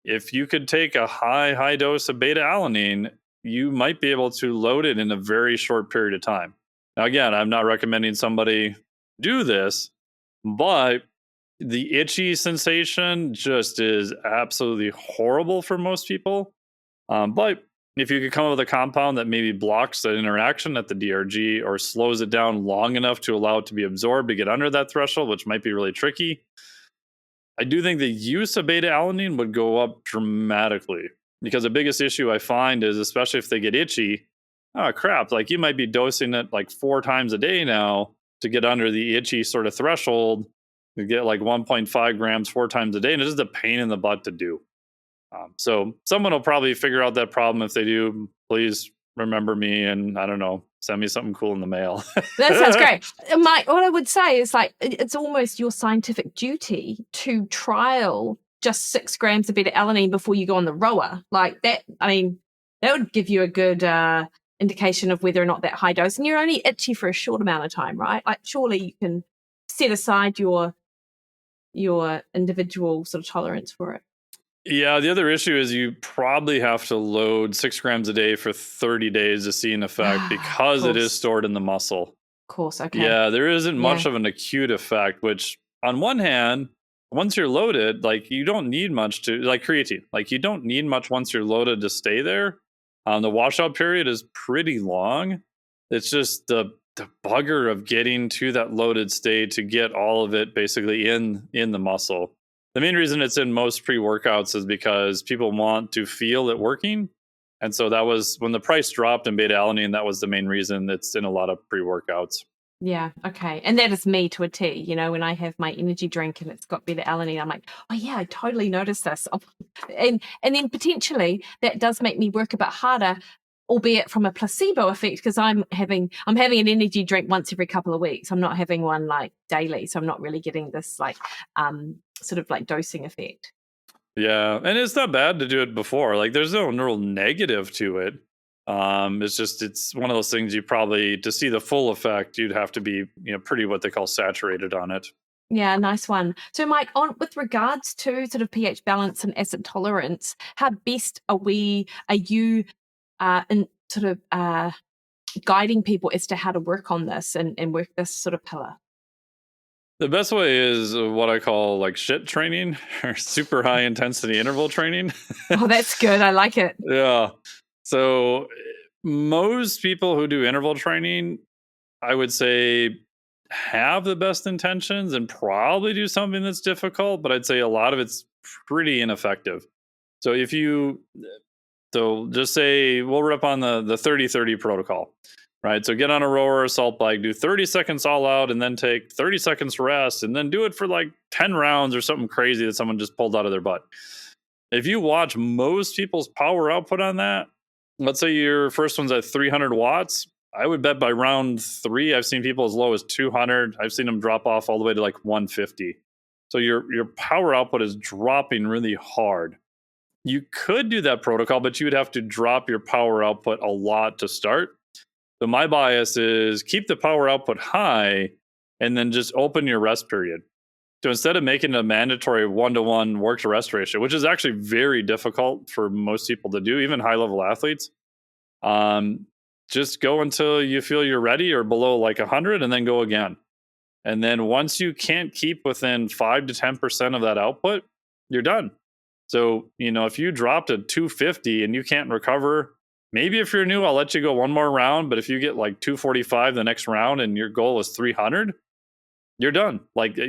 if you could take a high dose of beta-alanine, you might be able to load it in a very short period of time. Now, again, I'm not recommending somebody do this, but the itchy sensation just is absolutely horrible for most people. But if you could come up with a compound that maybe blocks that interaction at the DRG or slows it down long enough to allow it to be absorbed to get under that threshold, which might be really tricky, I do think the use of beta-alanine would go up dramatically because the biggest issue I find is, especially if they get itchy, oh crap, like you might be dosing it like 4 times a day now to get under the itchy sort of threshold. You get like 1.5 grams 4 times a day, and it's just a pain in the butt to do. So someone will probably figure out that problem. If they do, please remember me and, I don't know, send me something cool in the mail. That sounds great. Mike, what I would say is like, it's almost your scientific duty to trial just 6 grams of beta-alanine before you go on the rower. Like that, I mean, that would give you a good indication of whether or not that high dose, and you're only itchy for a short amount of time, right? Like surely you can set aside your individual sort of tolerance for it. Yeah, the other issue is you probably have to load 6 grams a day for 30 days to see an effect because it is stored in the muscle. Of course, okay. Yeah, there isn't much of an acute effect, which on one hand, once you're loaded, like you don't need much to, like creatine, like you don't need much once you're loaded to stay there. The washout period is pretty long. It's just the bugger of getting to that loaded state to get all of it basically in the muscle. The main reason it's in most pre-workouts is because people want to feel it working. And so that was when the price dropped in beta alanine, that was the main reason it's in a lot of pre-workouts. Yeah, okay. And that is me to a T. You know, when I have my energy drink and it's got beta alanine, I'm like, oh yeah, I totally noticed this. And then potentially that does make me work a bit harder, albeit from a placebo effect, because I'm having an energy drink once every couple of weeks. I'm not having one like daily, so I'm not really getting this like sort of like dosing effect. Yeah, and it's not bad to do it before. Like there's no real negative to it. It's one of those things you probably, to see the full effect, you'd have to be, pretty what they call saturated on it. Yeah, nice one. So Mike, with regards to sort of pH balance and acid tolerance, how best are you in sort of guiding people as to how to work on this and work this sort of pillar? The best way is what I call like shit training or super high intensity interval training. Oh, that's good. I like it. Yeah. So most people who do interval training, I would say, have the best intentions and probably do something that's difficult, but I'd say a lot of it's pretty ineffective. So just say we'll rip on the 30-30 protocol, right? So get on a rower or salt bike, do 30 seconds all out, and then take 30 seconds rest, and then do it for like 10 rounds or something crazy that someone just pulled out of their butt. If you watch most people's power output on that, let's say your first one's at 300 watts, I would bet by round 3, I've seen people as low as 200. I've seen them drop off all the way to like 150. So your power output is dropping really hard. You could do that protocol, but you would have to drop your power output a lot to start. So my bias is keep the power output high and then just open your rest period. So instead of making a mandatory 1-to-1 work to rest ratio, which is actually very difficult for most people to do, even high level athletes, just go until you feel you're ready or below like 100 and then go again. And then once you can't keep within 5 to 10% of that output, you're done. So, if you dropped at 250 and you can't recover, maybe if you're new, I'll let you go one more round. But if you get like 245 the next round and your goal is 300, you're done. Like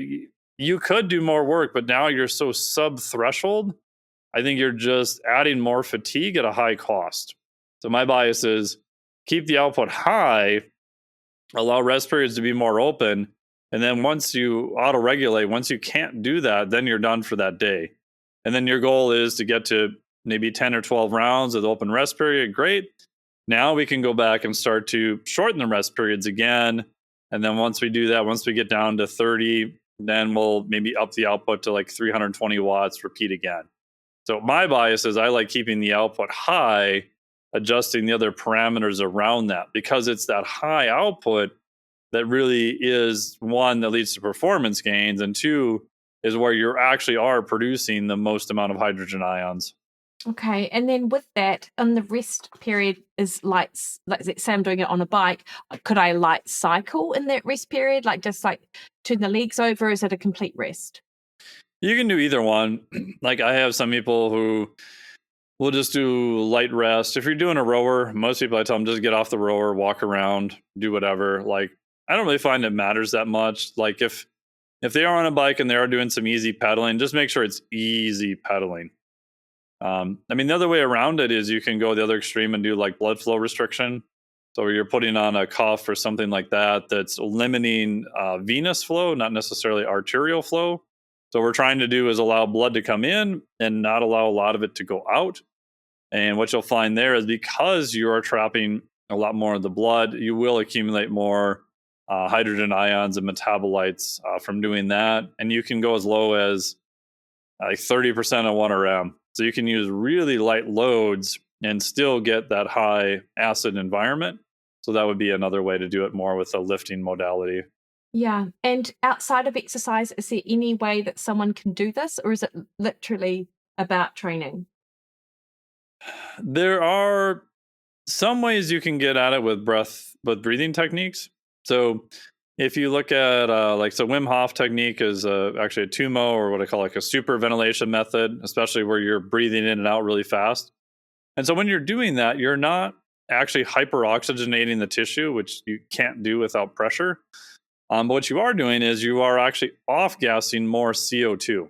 you could do more work, but now you're so sub threshold. I think you're just adding more fatigue at a high cost. So my bias is keep the output high, allow rest periods to be more open. And then once you auto-regulate, once you can't do that, then you're done for that day. And then your goal is to get to maybe 10 or 12 rounds of the open rest period. Great. Now we can go back and start to shorten the rest periods again. And then once we do that, once we get down to 30, then we'll maybe up the output to like 320 watts, repeat again. So my bias is I like keeping the output high, adjusting the other parameters around that, because it's that high output that really is, one, that leads to performance gains, and two, is where you actually are producing the most amount of hydrogen ions. Okay, and then with that, the rest period is like say I'm doing it on a bike, could I light cycle in that rest period, like just like turn the legs over? Is it a complete rest? You can do either one. Like I have some people who will just do light rest. If you're doing a rower, most people I tell them just get off the rower, walk around, do whatever. Like I don't really find it matters that much. Like if they are on a bike and they are doing some easy pedaling, just make sure it's easy pedaling. The other way around it is you can go the other extreme and do like blood flow restriction. So you're putting on a cuff or something like that that's limiting venous flow, not necessarily arterial flow. So what we're trying to do is allow blood to come in and not allow a lot of it to go out. And what you'll find there is because you are trapping a lot more of the blood, you will accumulate more hydrogen ions and metabolites from doing that. And you can go as low as like 30% of 1 RM. So you can use really light loads and still get that high acid environment. So that would be another way to do it more with a lifting modality. Yeah. And outside of exercise, is there any way that someone can do this, or is it literally about training? There are some ways you can get at it with breathing techniques. So if you look at so Wim Hof technique is actually a TUMO, or what I call like a super ventilation method, especially where you're breathing in and out really fast. And so when you're doing that, you're not actually hyperoxygenating the tissue, which you can't do without pressure. But what you are doing is you are actually off-gassing more CO2.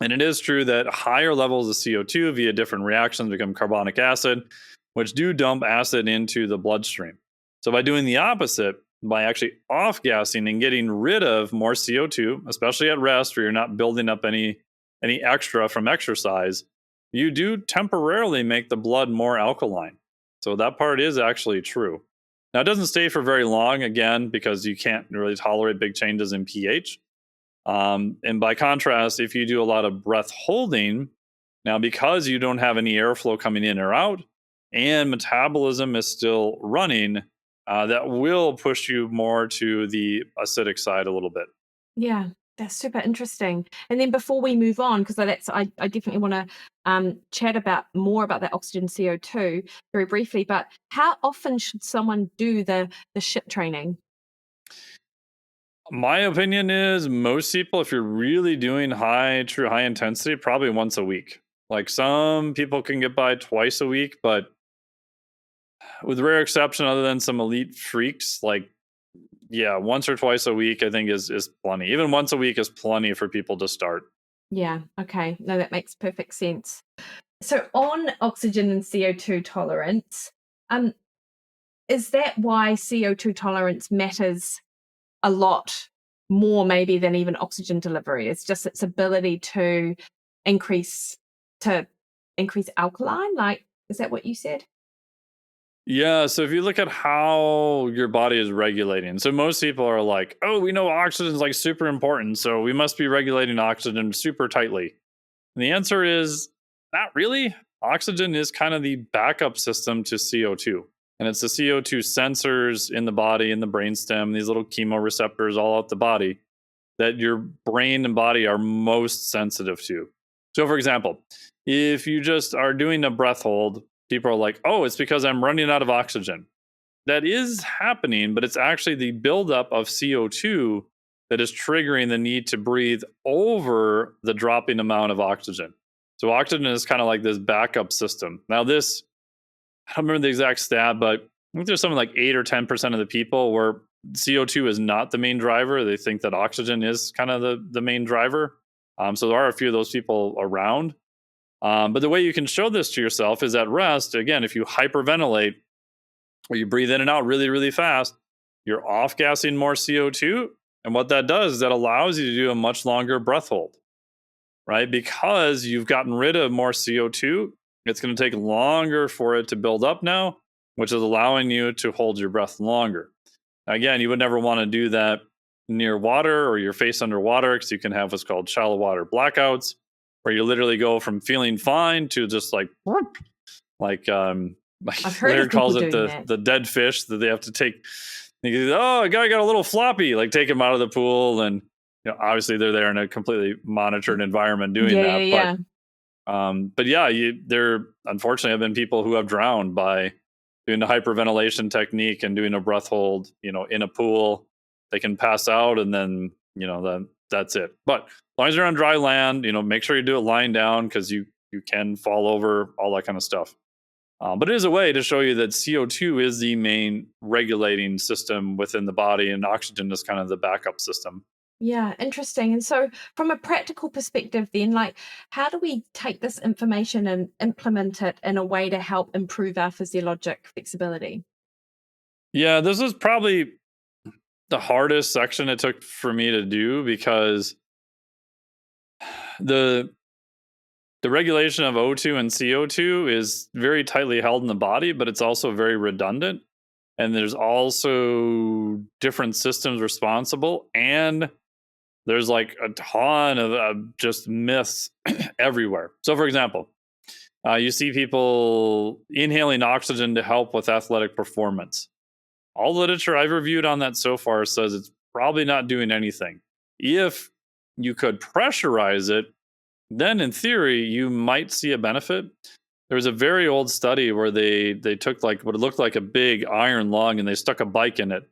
And it is true that higher levels of CO2 via different reactions become carbonic acid, which do dump acid into the bloodstream. So by doing the opposite, by actually off-gassing and getting rid of more CO2, especially at rest where you're not building up any extra from exercise, you do temporarily make the blood more alkaline. So that part is actually true. Now, it doesn't stay for very long, again, because you can't really tolerate big changes in pH. And by contrast, if you do a lot of breath holding, now because you don't have any airflow coming in or out, and metabolism is still running, that will push you more to the acidic side a little bit. Yeah, that's super interesting. And then before we move on, because I definitely want to chat about more about that oxygen CO2 very briefly. But how often should someone do the shit training? My opinion is most people, if you're really doing true high intensity, probably once a week. Like some people can get by twice a week, but with rare exception, other than some elite freaks, like yeah, once or twice a week, I think is plenty. Even once a week is plenty for people to start. Yeah. Okay. No, that makes perfect sense. So on oxygen and CO2 tolerance, um, is that why CO2 tolerance matters a lot more maybe than even oxygen delivery? It's just its ability increase to increase alkaline. Like, is that what you said? Yeah, so if you look at how your body is regulating, so most people are like, oh, we know oxygen is like super important, so we must be regulating oxygen super tightly. And the answer is not really. Oxygen is kind of the backup system to CO2. And it's the CO2 sensors in the body, in the brainstem, these little chemoreceptors all out the body that your brain and body are most sensitive to. So, for example, if you just are doing a breath hold, people are like, oh, it's because I'm running out of oxygen. That is happening, but it's actually the buildup of CO2 that is triggering the need to breathe over the dropping amount of oxygen. So, oxygen is kind of like this backup system. Now, I don't remember the exact stat, but I think there's something like 8 or 10% of the people where CO2 is not the main driver. They think that oxygen is kind of the main driver. So there are a few of those people around. But the way you can show this to yourself is at rest. Again, if you hyperventilate or you breathe in and out really, really fast, you're off gassing more CO2. And what that does is that allows you to do a much longer breath hold, right? Because you've gotten rid of more CO2, it's going to take longer for it to build up now, which is allowing you to hold your breath longer. Again, you would never want to do that near water or your face underwater because you can have what's called shallow water blackouts, where you literally go from feeling fine to just like like I've heard Laird of people calls it doing that. the dead fish that they have to take. Oh, a guy got a little floppy, like take him out of the pool, and obviously they're there in a completely monitored environment doing Yeah, that. yeah, But yeah, there unfortunately have been people who have drowned by doing the hyperventilation technique and doing a breath hold, in a pool. They can pass out, and then that's it. But as long as you're on dry land, make sure you do it lying down because you can fall over, all that kind of stuff. But it is a way to show you that CO2 is the main regulating system within the body, and oxygen is kind of the backup system. Yeah, interesting. And so, from a practical perspective, then, like, how do we take this information and implement it in a way to help improve our physiologic flexibility? Yeah, this is probably the hardest section it took for me to do because the the regulation of O2 and CO2 is very tightly held in the body, but it's also very redundant. And there's also different systems responsible, and there's like a ton of just myths everywhere. So, for example, You see people inhaling oxygen to help with athletic performance. All the literature I've reviewed on that so far says it's probably not doing anything. If you could pressurize it, then in theory, you might see a benefit. There was a very old study where they took like what looked like a big iron lung and they stuck a bike in it.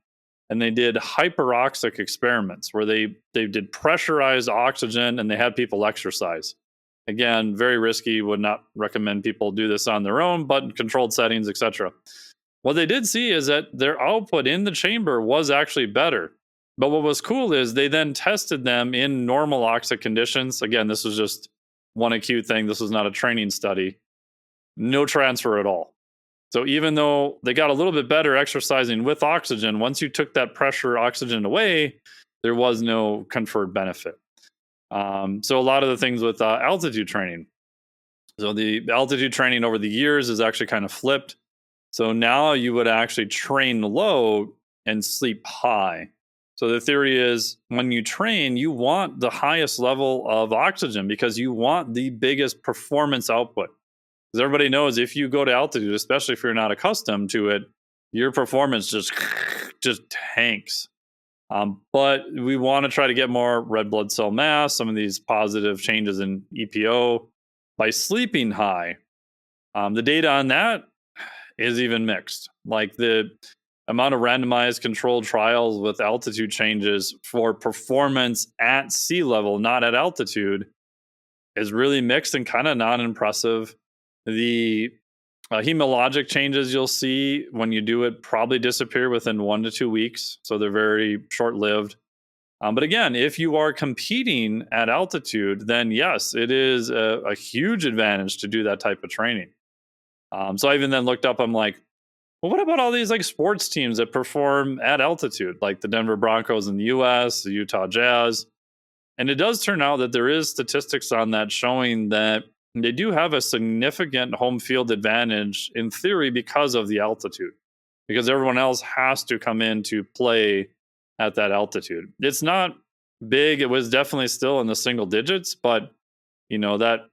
And they did hyperoxic experiments where they did pressurized oxygen and they had people exercise. Again, very risky, would not recommend people do this on their own, but in controlled settings, etc. What they did see is that their output in the chamber was actually better. But what was cool is they then tested them in normal oxic conditions. Again, this was just one acute thing. This was not a training study. No transfer at all. So even though they got a little bit better exercising with oxygen, once you took that pressure oxygen away, there was no conferred benefit. So a lot of the things with altitude training. So the altitude training over the years is actually kind of flipped. So now you would actually train low and sleep high. So the theory is when you train, you want the highest level of oxygen because you want the biggest performance output. Because everybody knows if you go to altitude, especially if you're not accustomed to it, your performance just tanks. But we want to try to get more red blood cell mass, some of these positive changes in EPO by sleeping high. The data on that is even mixed. Like the amount of randomized controlled trials with altitude changes for performance at sea level, not at altitude, is really mixed and kind of not impressive. The hemologic changes you'll see when you do it probably disappear within 1 to 2 weeks. So they're very short-lived. But again, if you are competing at altitude, then yes, it is a huge advantage to do that type of training. So I even then looked up, I'm like, well, what about all these like sports teams that perform at altitude, like the Denver Broncos in the US, the Utah Jazz? And it does turn out that there is statistics on that showing that they do have a significant home field advantage in theory because of the altitude, because everyone else has to come in to play at that altitude. It's not big. It was definitely still in the single digits, but you know, that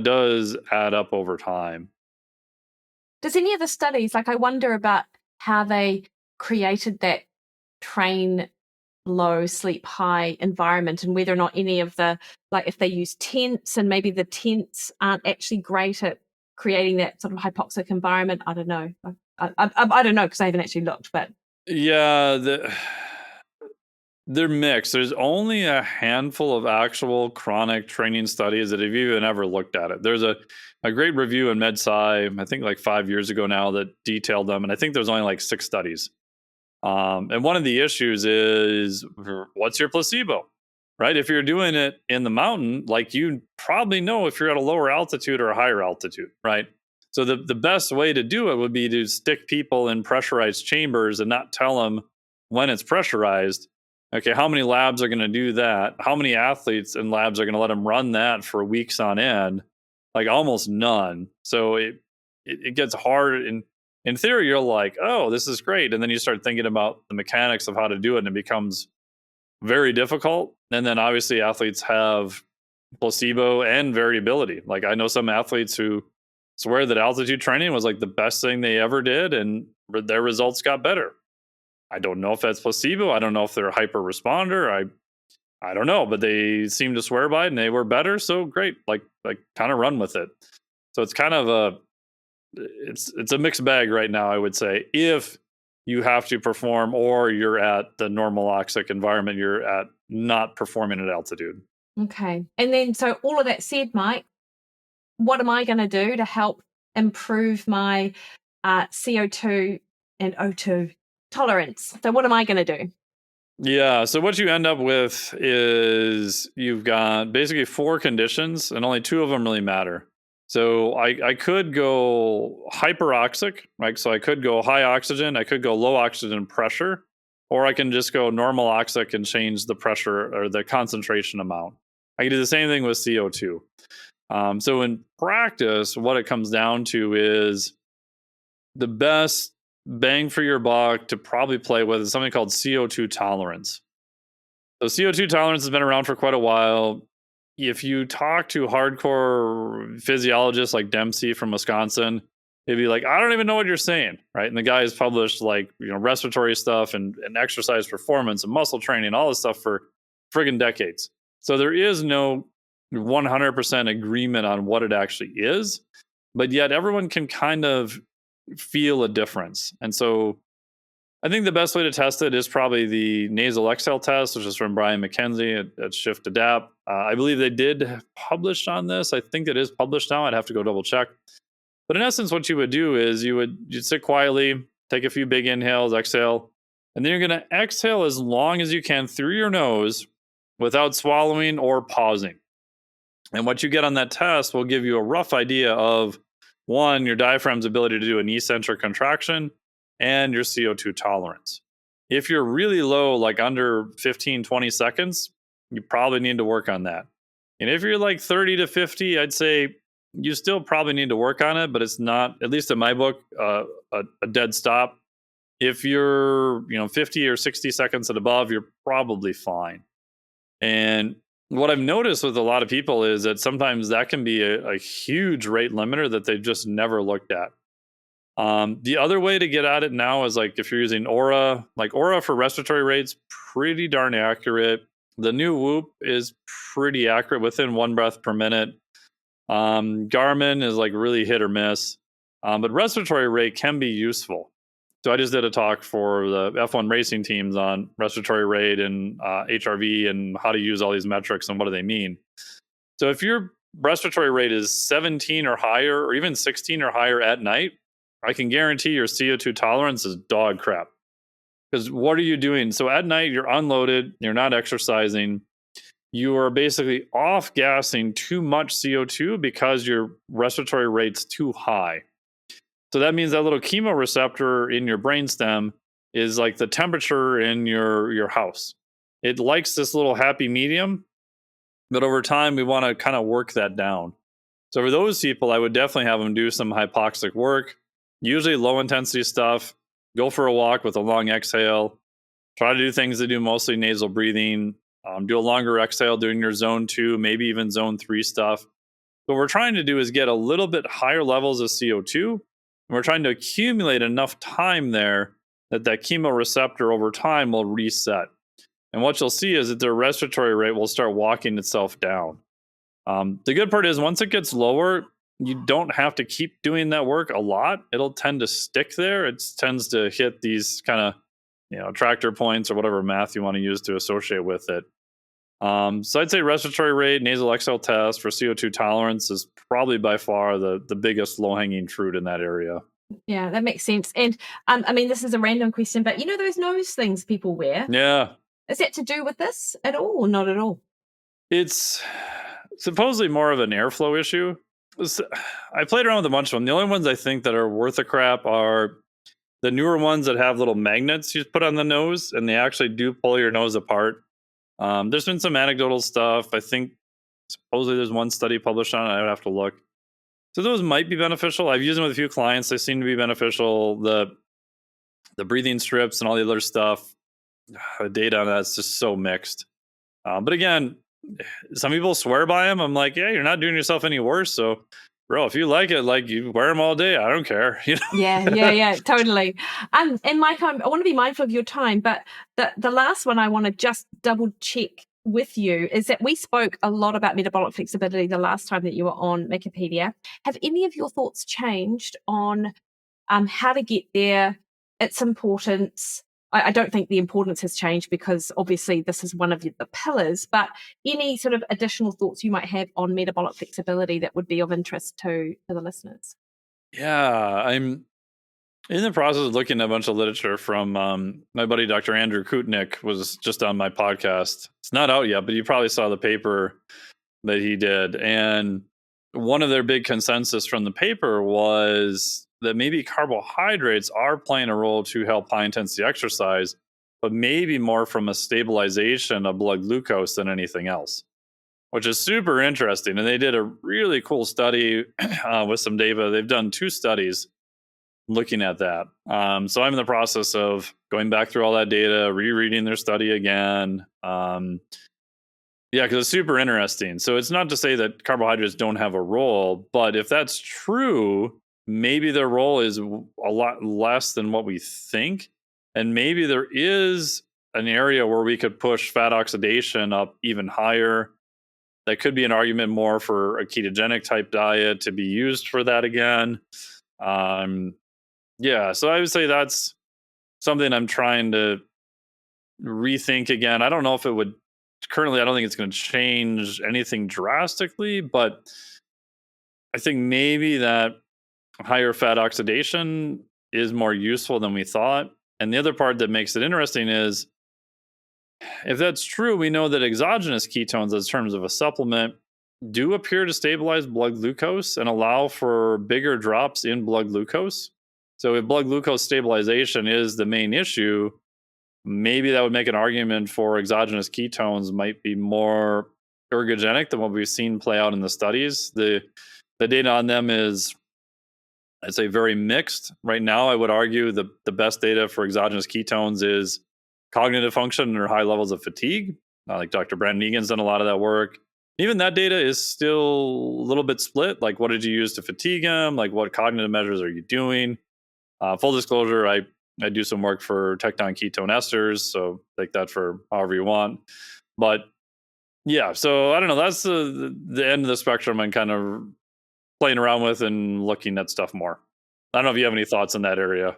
does add up over time. Does any of the studies, like I wonder about how they created that train low, sleep high environment and whether or not any of the, like if they use tents and maybe the tents aren't actually great at creating that sort of hypoxic environment. I don't know. I don't know because I haven't actually looked, but. Yeah, they're mixed. There's only a handful of actual chronic training studies that have even ever looked at it. There's a great review in MedSci, I think like 5 years ago now, that detailed them. And I think there's only like 6 studies. And one of the issues is, what's your placebo, right? If you're doing it in the mountain, like you probably know if you're at a lower altitude or a higher altitude, right? So the best way to do it would be to stick people in pressurized chambers and not tell them when it's pressurized. Okay, how many labs are going to do that? How many athletes and labs are going to let them run that for weeks on end? Like almost none. So it gets hard. In theory, you're like, oh, this is great. And then you start thinking about the mechanics of how to do it, and it becomes very difficult. And then obviously athletes have placebo and variability. Like I know some athletes who swear that altitude training was like the best thing they ever did, and their results got better. I don't know if that's placebo. I don't know if they're a hyper responder. I don't know, but they seem to swear by it and they were better. So great. Like kind of run with it. So it's kind of it's a mixed bag right now, I would say. If you have to perform or you're at the normal oxic environment, you're at not performing at altitude. Okay. And then, so all of that said, Mike, what am I going to do to help improve my CO2 and O2 tolerance? So what am I going to do? Yeah. So what you end up with is you've got basically 4 conditions and only 2 of them really matter. So I could go hyperoxic, right? So I could go high oxygen, I could go low oxygen pressure, or I can just go normal oxic and change the pressure or the concentration amount. I can do the same thing with CO2. So in practice, what it comes down to is the best bang for your buck to probably play with is something called CO2 tolerance. So CO2 tolerance has been around for quite a while. if you talk to hardcore physiologists like Dempsey from Wisconsin, he'd be like, I don't even know what you're saying, right? And the guy has published like, respiratory stuff and exercise performance and muscle training, all this stuff for friggin' decades. So there is no 100% agreement on what it actually is, but yet everyone can kind of feel a difference. And so I think the best way to test it is probably the nasal exhale test, which is from Brian McKenzie at Shift Adapt. I believe they did publish on this. I think it is published now. I'd have to go double check. But in essence, what you would do is you'd sit quietly, take a few big inhales, exhale, and then you're going to exhale as long as you can through your nose without swallowing or pausing. And what you get on that test will give you a rough idea of, one, your diaphragm's ability to do an eccentric contraction and your CO2 tolerance. If you're really low, like under 15, 20 seconds, you probably need to work on that. And if you're like 30 to 50, I'd say you still probably need to work on it, but it's not, at least in my book, a dead stop. If you're, 50 or 60 seconds and above, you're probably fine. And what I've noticed with a lot of people is that sometimes that can be a huge rate limiter that they've just never looked at. The other way to get at it now is like if you're using Aura, like Aura for respiratory rates, pretty darn accurate. The new Whoop is pretty accurate within 1 breath per minute. Garmin is like really hit or miss, but respiratory rate can be useful. So I just did a talk for the F1 racing teams on respiratory rate and HRV and how to use all these metrics and what do they mean. So if your respiratory rate is 17 or higher, or even 16 or higher at night, I can guarantee your CO2 tolerance is dog crap. Because what are you doing? So at night, you're unloaded, you're not exercising, you are basically off gassing too much CO2 because your respiratory rate's too high. So that means that little chemoreceptor in your brainstem is like the temperature in your house. It likes this little happy medium, but over time, we want to kind of work that down. So for those people, I would definitely have them do some hypoxic work, usually low intensity stuff, go for a walk with a long exhale, try to do things that do mostly nasal breathing, do a longer exhale doing your zone 2, maybe even zone 3 stuff. What we're trying to do is get a little bit higher levels of CO2. And we're trying to accumulate enough time there that chemoreceptor over time will reset. And what you'll see is that their respiratory rate will start walking itself down. The good part is once it gets lower, you don't have to keep doing that work a lot. It'll tend to stick there. It tends to hit these kind of, tractor points or whatever math you want to use to associate with it. So I'd say respiratory rate, nasal exhale test for CO2 tolerance is probably by far the biggest low-hanging fruit in that area. Yeah, that makes sense. And I mean, this is a random question, but those nose things people wear? Yeah. Is that to do with this at all or not at all? It's supposedly more of an airflow issue. I played around with a bunch of them. The only ones I think that are worth a crap are the newer ones that have little magnets you put on the nose, and they actually do pull your nose apart. There's been some anecdotal stuff. I think supposedly there's one study published on it. I would have to look. So those might be beneficial. I've used them with a few clients. They seem to be beneficial. The breathing strips and all the other stuff, the data on that's just so mixed. But again, some people swear by them. I'm like, yeah, you're not doing yourself any worse. So, bro, if you like it, like you wear them all day. I don't care. Yeah, totally. And Mike, I want to be mindful of your time, but the last one I want to just double check with you is that we spoke a lot about metabolic flexibility the last time that you were on Mikkipedia. Have any of your thoughts changed on how to get there, its importance? I don't think the importance has changed because obviously this is one of the pillars, but any sort of additional thoughts you might have on metabolic flexibility that would be of interest to the listeners? Yeah, I'm in the process of looking at a bunch of literature from my buddy Dr. Andrew Kutnick was just on my podcast. It's not out yet, but you probably saw the paper that he did. And one of their big consensus from the paper was that maybe carbohydrates are playing a role to help high intensity exercise, but maybe more from a stabilization of blood glucose than anything else, which is super interesting. And they did a really cool study with some data. They've done 2 studies looking at that. So I'm in the process of going back through all that data, rereading their study again. Yeah, because it's super interesting. So it's not to say that carbohydrates don't have a role, but if that's true, maybe their role is a lot less than what we think. And maybe there is an area where we could push fat oxidation up even higher. That could be an argument more for a ketogenic type diet to be used for that again. Yeah, so I would say that's something I'm trying to rethink again. I don't know if it would currently, I don't think it's going to change anything drastically, but I think maybe that higher fat oxidation is more useful than we thought. And the other part that makes it interesting is if that's true, we know that exogenous ketones, as terms of a supplement, do appear to stabilize blood glucose and allow for bigger drops in blood glucose. So if blood glucose stabilization is the main issue, maybe that would make an argument for exogenous ketones might be more ergogenic than what we've seen play out in the studies. The data on them is, I'd say, very mixed. Right now, I would argue the best data for exogenous ketones is cognitive function or high levels of fatigue. Like Dr. Brandon Egan's done a lot of that work. Even that data is still a little bit split. Like, what did you use to fatigue them? Like, what cognitive measures are you doing? Full disclosure, I do some work for Tecton ketone esters, so take that for however you want. But yeah, so I don't know. That's the end of the spectrum I'm kind of playing around with and looking at stuff more. I don't know if you have any thoughts in that area.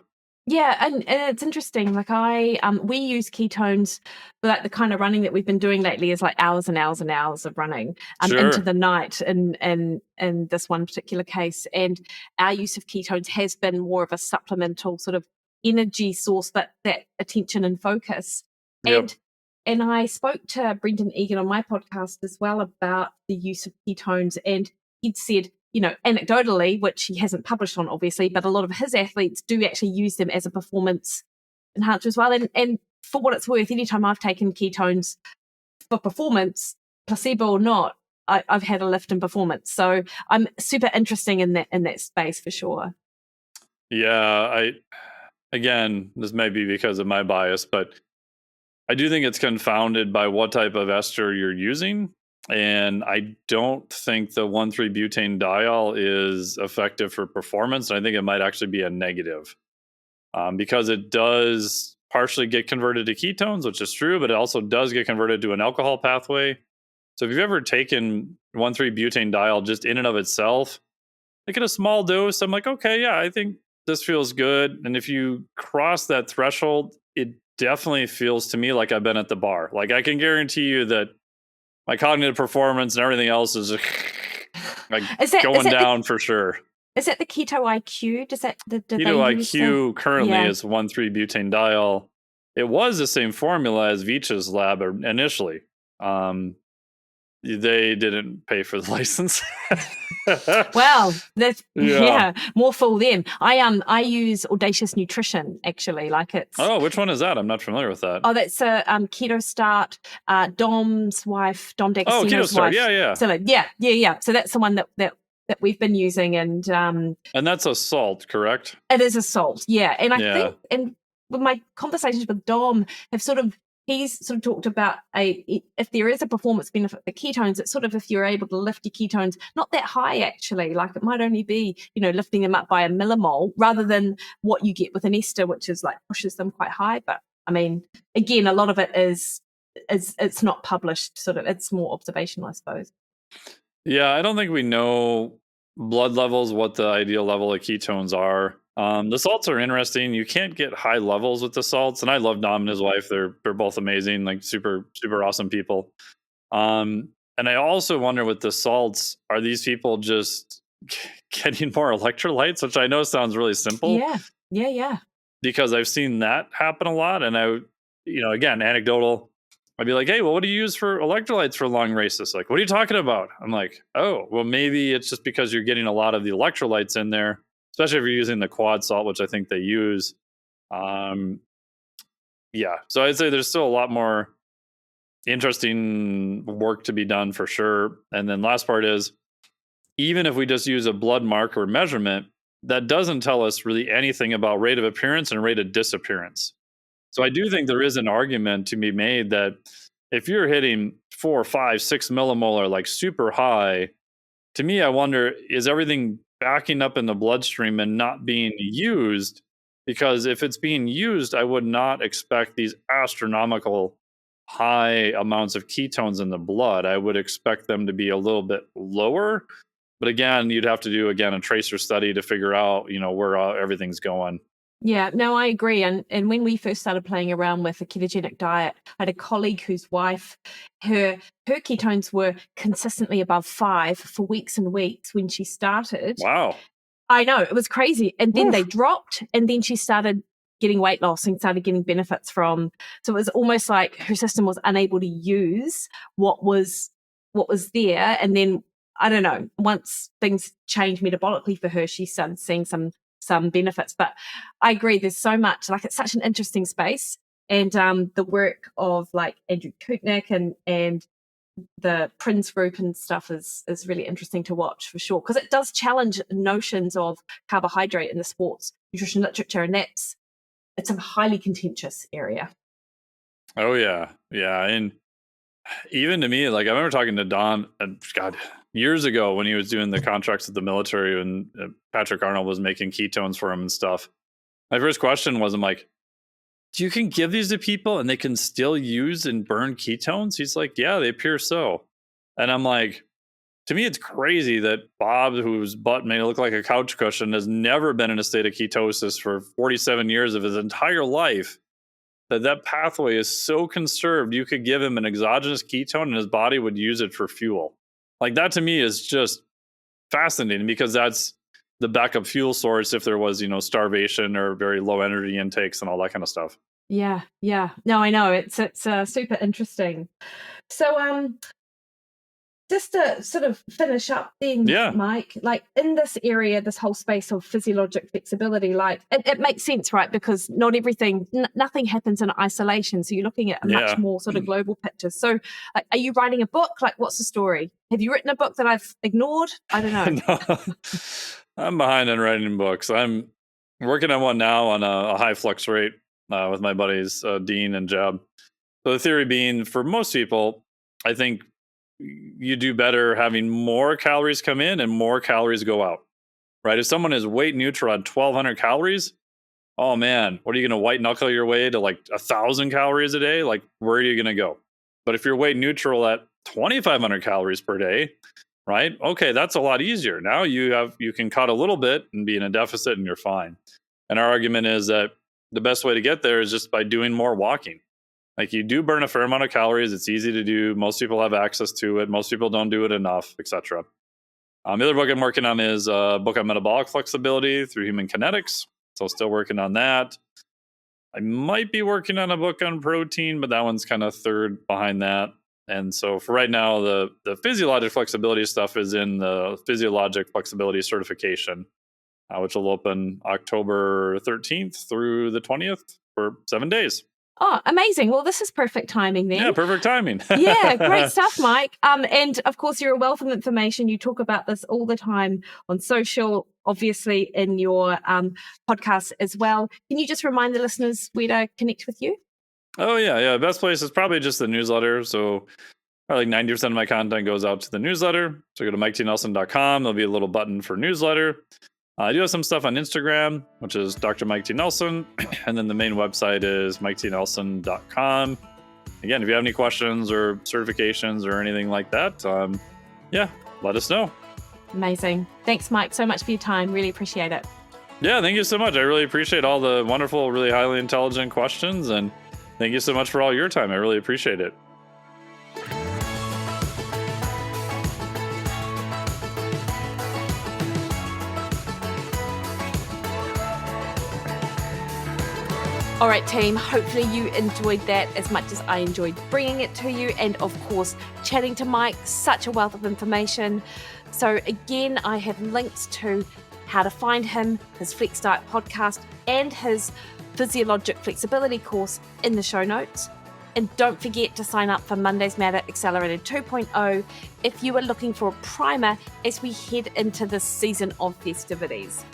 Yeah, and it's interesting. Like we use ketones, but like the kind of running that we've been doing lately is like hours and hours and hours of running into the night in this one particular case. And our use of ketones has been more of a supplemental sort of energy source, but that attention and focus. Yep. And I spoke to Brendan Egan on my podcast as well about the use of ketones, and he'd said, you know, anecdotally, which he hasn't published on, obviously, but a lot of his athletes do actually use them as a performance enhancer as well. And for what it's worth, anytime I've taken ketones for performance, placebo or not, I've had a lift in performance. So I'm super interested in that space for sure. Yeah, again, this may be because of my bias, but I do think it's confounded by what type of ester you're using. And I don't think the 1,3-butane-diol is effective for performance. And I think it might actually be a negative because it does partially get converted to ketones, which is true, but it also does get converted to an alcohol pathway. So if you've ever taken 1,3-butane-diol just in and of itself, like at a small dose, I'm like, okay, yeah, I think this feels good. And if you cross that threshold, it definitely feels to me like I've been at the bar. Like I can guarantee you that my cognitive performance and everything else is like going down for sure. Is that the Keto IQ? Does that the Keto IQ currently is 1,3-butane-diol. It was the same formula as Vicha's lab initially. They didn't pay for the license. Well, that's more fool them. I use Audacious Nutrition actually. Like it's which one is that? I'm not familiar with that. Oh, that's a Keto Start. Dom's wife, Dom D'Agostino's Keto Start. wife. So yeah. So that's the one that we've been using, and that's a salt, correct? It is a salt, yeah. And I think, and with my conversations with Dom, he's sort of talked about if there is a performance benefit for ketones, it's sort of if you're able to lift your ketones, not that high actually, like it might only be, lifting them up by a millimole rather than what you get with an ester, which is like pushes them quite high. But I mean, again, a lot of it is it's not published, sort of, it's more observational, I suppose. Yeah, I don't think we know blood levels, what the ideal level of ketones are. The salts are interesting. You can't get high levels with the salts, and I love Dom and his wife. They're both amazing, like super awesome people. And I also wonder with the salts, are these people just getting more electrolytes? Which I know sounds really simple. Yeah. Because I've seen that happen a lot, and again, anecdotal. I'd be like, hey, well, what do you use for electrolytes for long races? Like, what are you talking about? I'm like, oh, well, maybe it's just because you're getting a lot of the electrolytes in there, especially if you're using the quad salt, which I think they use. So I'd say there's still a lot more interesting work to be done for sure. And then last part is, even if we just use a blood marker measurement, that doesn't tell us really anything about rate of appearance and rate of disappearance. So I do think there is an argument to be made that if you're hitting 4, 5, 6 millimolar, like super high. To me, I wonder, is everything backing up in the bloodstream and not being used? Because if it's being used, I would not expect these astronomical high amounts of ketones in the blood. I would expect them to be a little bit lower. But again, you'd have to do, a tracer study to figure out, where everything's going. Yeah, no, I agree. And when we first started playing around with a ketogenic diet, I had a colleague whose wife, her ketones were consistently above 5 for weeks and weeks when she started. Wow. I know, it was crazy. And then Oof. they dropped, and then she started getting weight loss and started getting benefits from. So it was almost like her system was unable to use what was there. And then, I don't know, once things changed metabolically for her, she started seeing some benefits. But I agree, there's so much, like, it's such an interesting space. And the work of like Andrew Kutnick and the Prince group and stuff is really interesting to watch for sure, because it does challenge notions of carbohydrate in the sports nutrition literature, and it's a highly contentious area. Oh yeah. And even to me, like, I remember talking to Don, years ago when he was doing the contracts with the military, and Patrick Arnold was making ketones for him and stuff. My first question was, I'm like, you can give these to people and they can still use and burn ketones? He's like, yeah, they appear so. And I'm like, to me, it's crazy that Bob, whose butt made it look like a couch cushion, has never been in a state of ketosis for 47 years of his entire life, that pathway is so conserved. You could give him an exogenous ketone and his body would use it for fuel. Like, that to me is just fascinating, because that's the backup fuel source if there was, starvation or very low energy intakes and all that kind of stuff. Yeah. No, I know, it's super interesting. So just to sort of finish up then, Mike, like, in this area, this whole space of physiologic flexibility, like, it makes sense, right? Because not everything, nothing happens in isolation. So you're looking at a much more sort of global picture. So, like, are you writing a book? Like, what's the story? Have you written a book that I've ignored? I don't know. No, I'm behind on writing books. I'm working on one now on a high flux rate with my buddies, Dean and Jeb. So the theory being, for most people, I think you do better having more calories come in and more calories go out, right? If someone is weight neutral at 1,200 calories, oh man, what are you going to white knuckle your way to like 1,000 calories a day? Like, where are you going to go? But if you're weight neutral at 2,500 calories per day, right? Okay, that's a lot easier. Now you can cut a little bit and be in a deficit and you're fine. And our argument is that the best way to get there is just by doing more walking. Like, you do burn a fair amount of calories. It's easy to do. Most people have access to it. Most people don't do it enough, etc. The other book I'm working on is a book on metabolic flexibility through human kinetics. So still working on that. I might be working on a book on protein, but that one's kind of third behind that. And so for right now, the physiologic flexibility stuff is in the physiologic flexibility certification, which will open October 13th through the 20th for 7 days. Oh, amazing. Well, this is perfect timing then. Yeah, perfect timing. Yeah, great stuff, Mike. And of course, you're a wealth of information. You talk about this all the time on social, obviously in your podcast as well. Can you just remind the listeners where to connect with you? Oh, yeah. Best place is probably just the newsletter. So probably like 90% of my content goes out to the newsletter. So go to MikeTNelson.com. There'll be a little button for newsletter. I do have some stuff on Instagram, which is Dr. Mike T. Nelson. And then the main website is MikeTNelson.com. Again, if you have any questions or certifications or anything like that, let us know. Amazing. Thanks, Mike, so much for your time. Really appreciate it. Yeah, thank you so much. I really appreciate all the wonderful, really highly intelligent questions. And thank you so much for all your time. I really appreciate it. All right, team, hopefully you enjoyed that as much as I enjoyed bringing it to you. And of course, chatting to Mike, such a wealth of information. So again, I have links to how to find him, his Flex Diet podcast, and his Physiologic Flexibility course in the show notes. And don't forget to sign up for Monday's Matter Accelerated 2.0 if you are looking for a primer as we head into this season of festivities.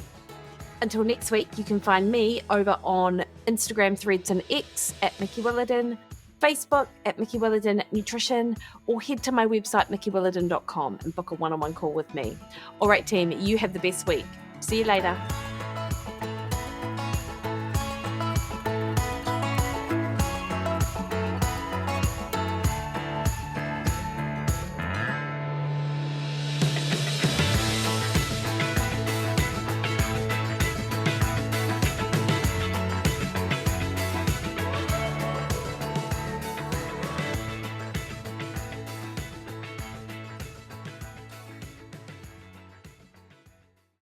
Until next week, you can find me over on Instagram, Threads, and X at Mikki Williden. Facebook at Mikki Williden Nutrition, or head to my website, MikkiWilliden.com, and book a one-on-one call with me. All right, team, you have the best week. See you later.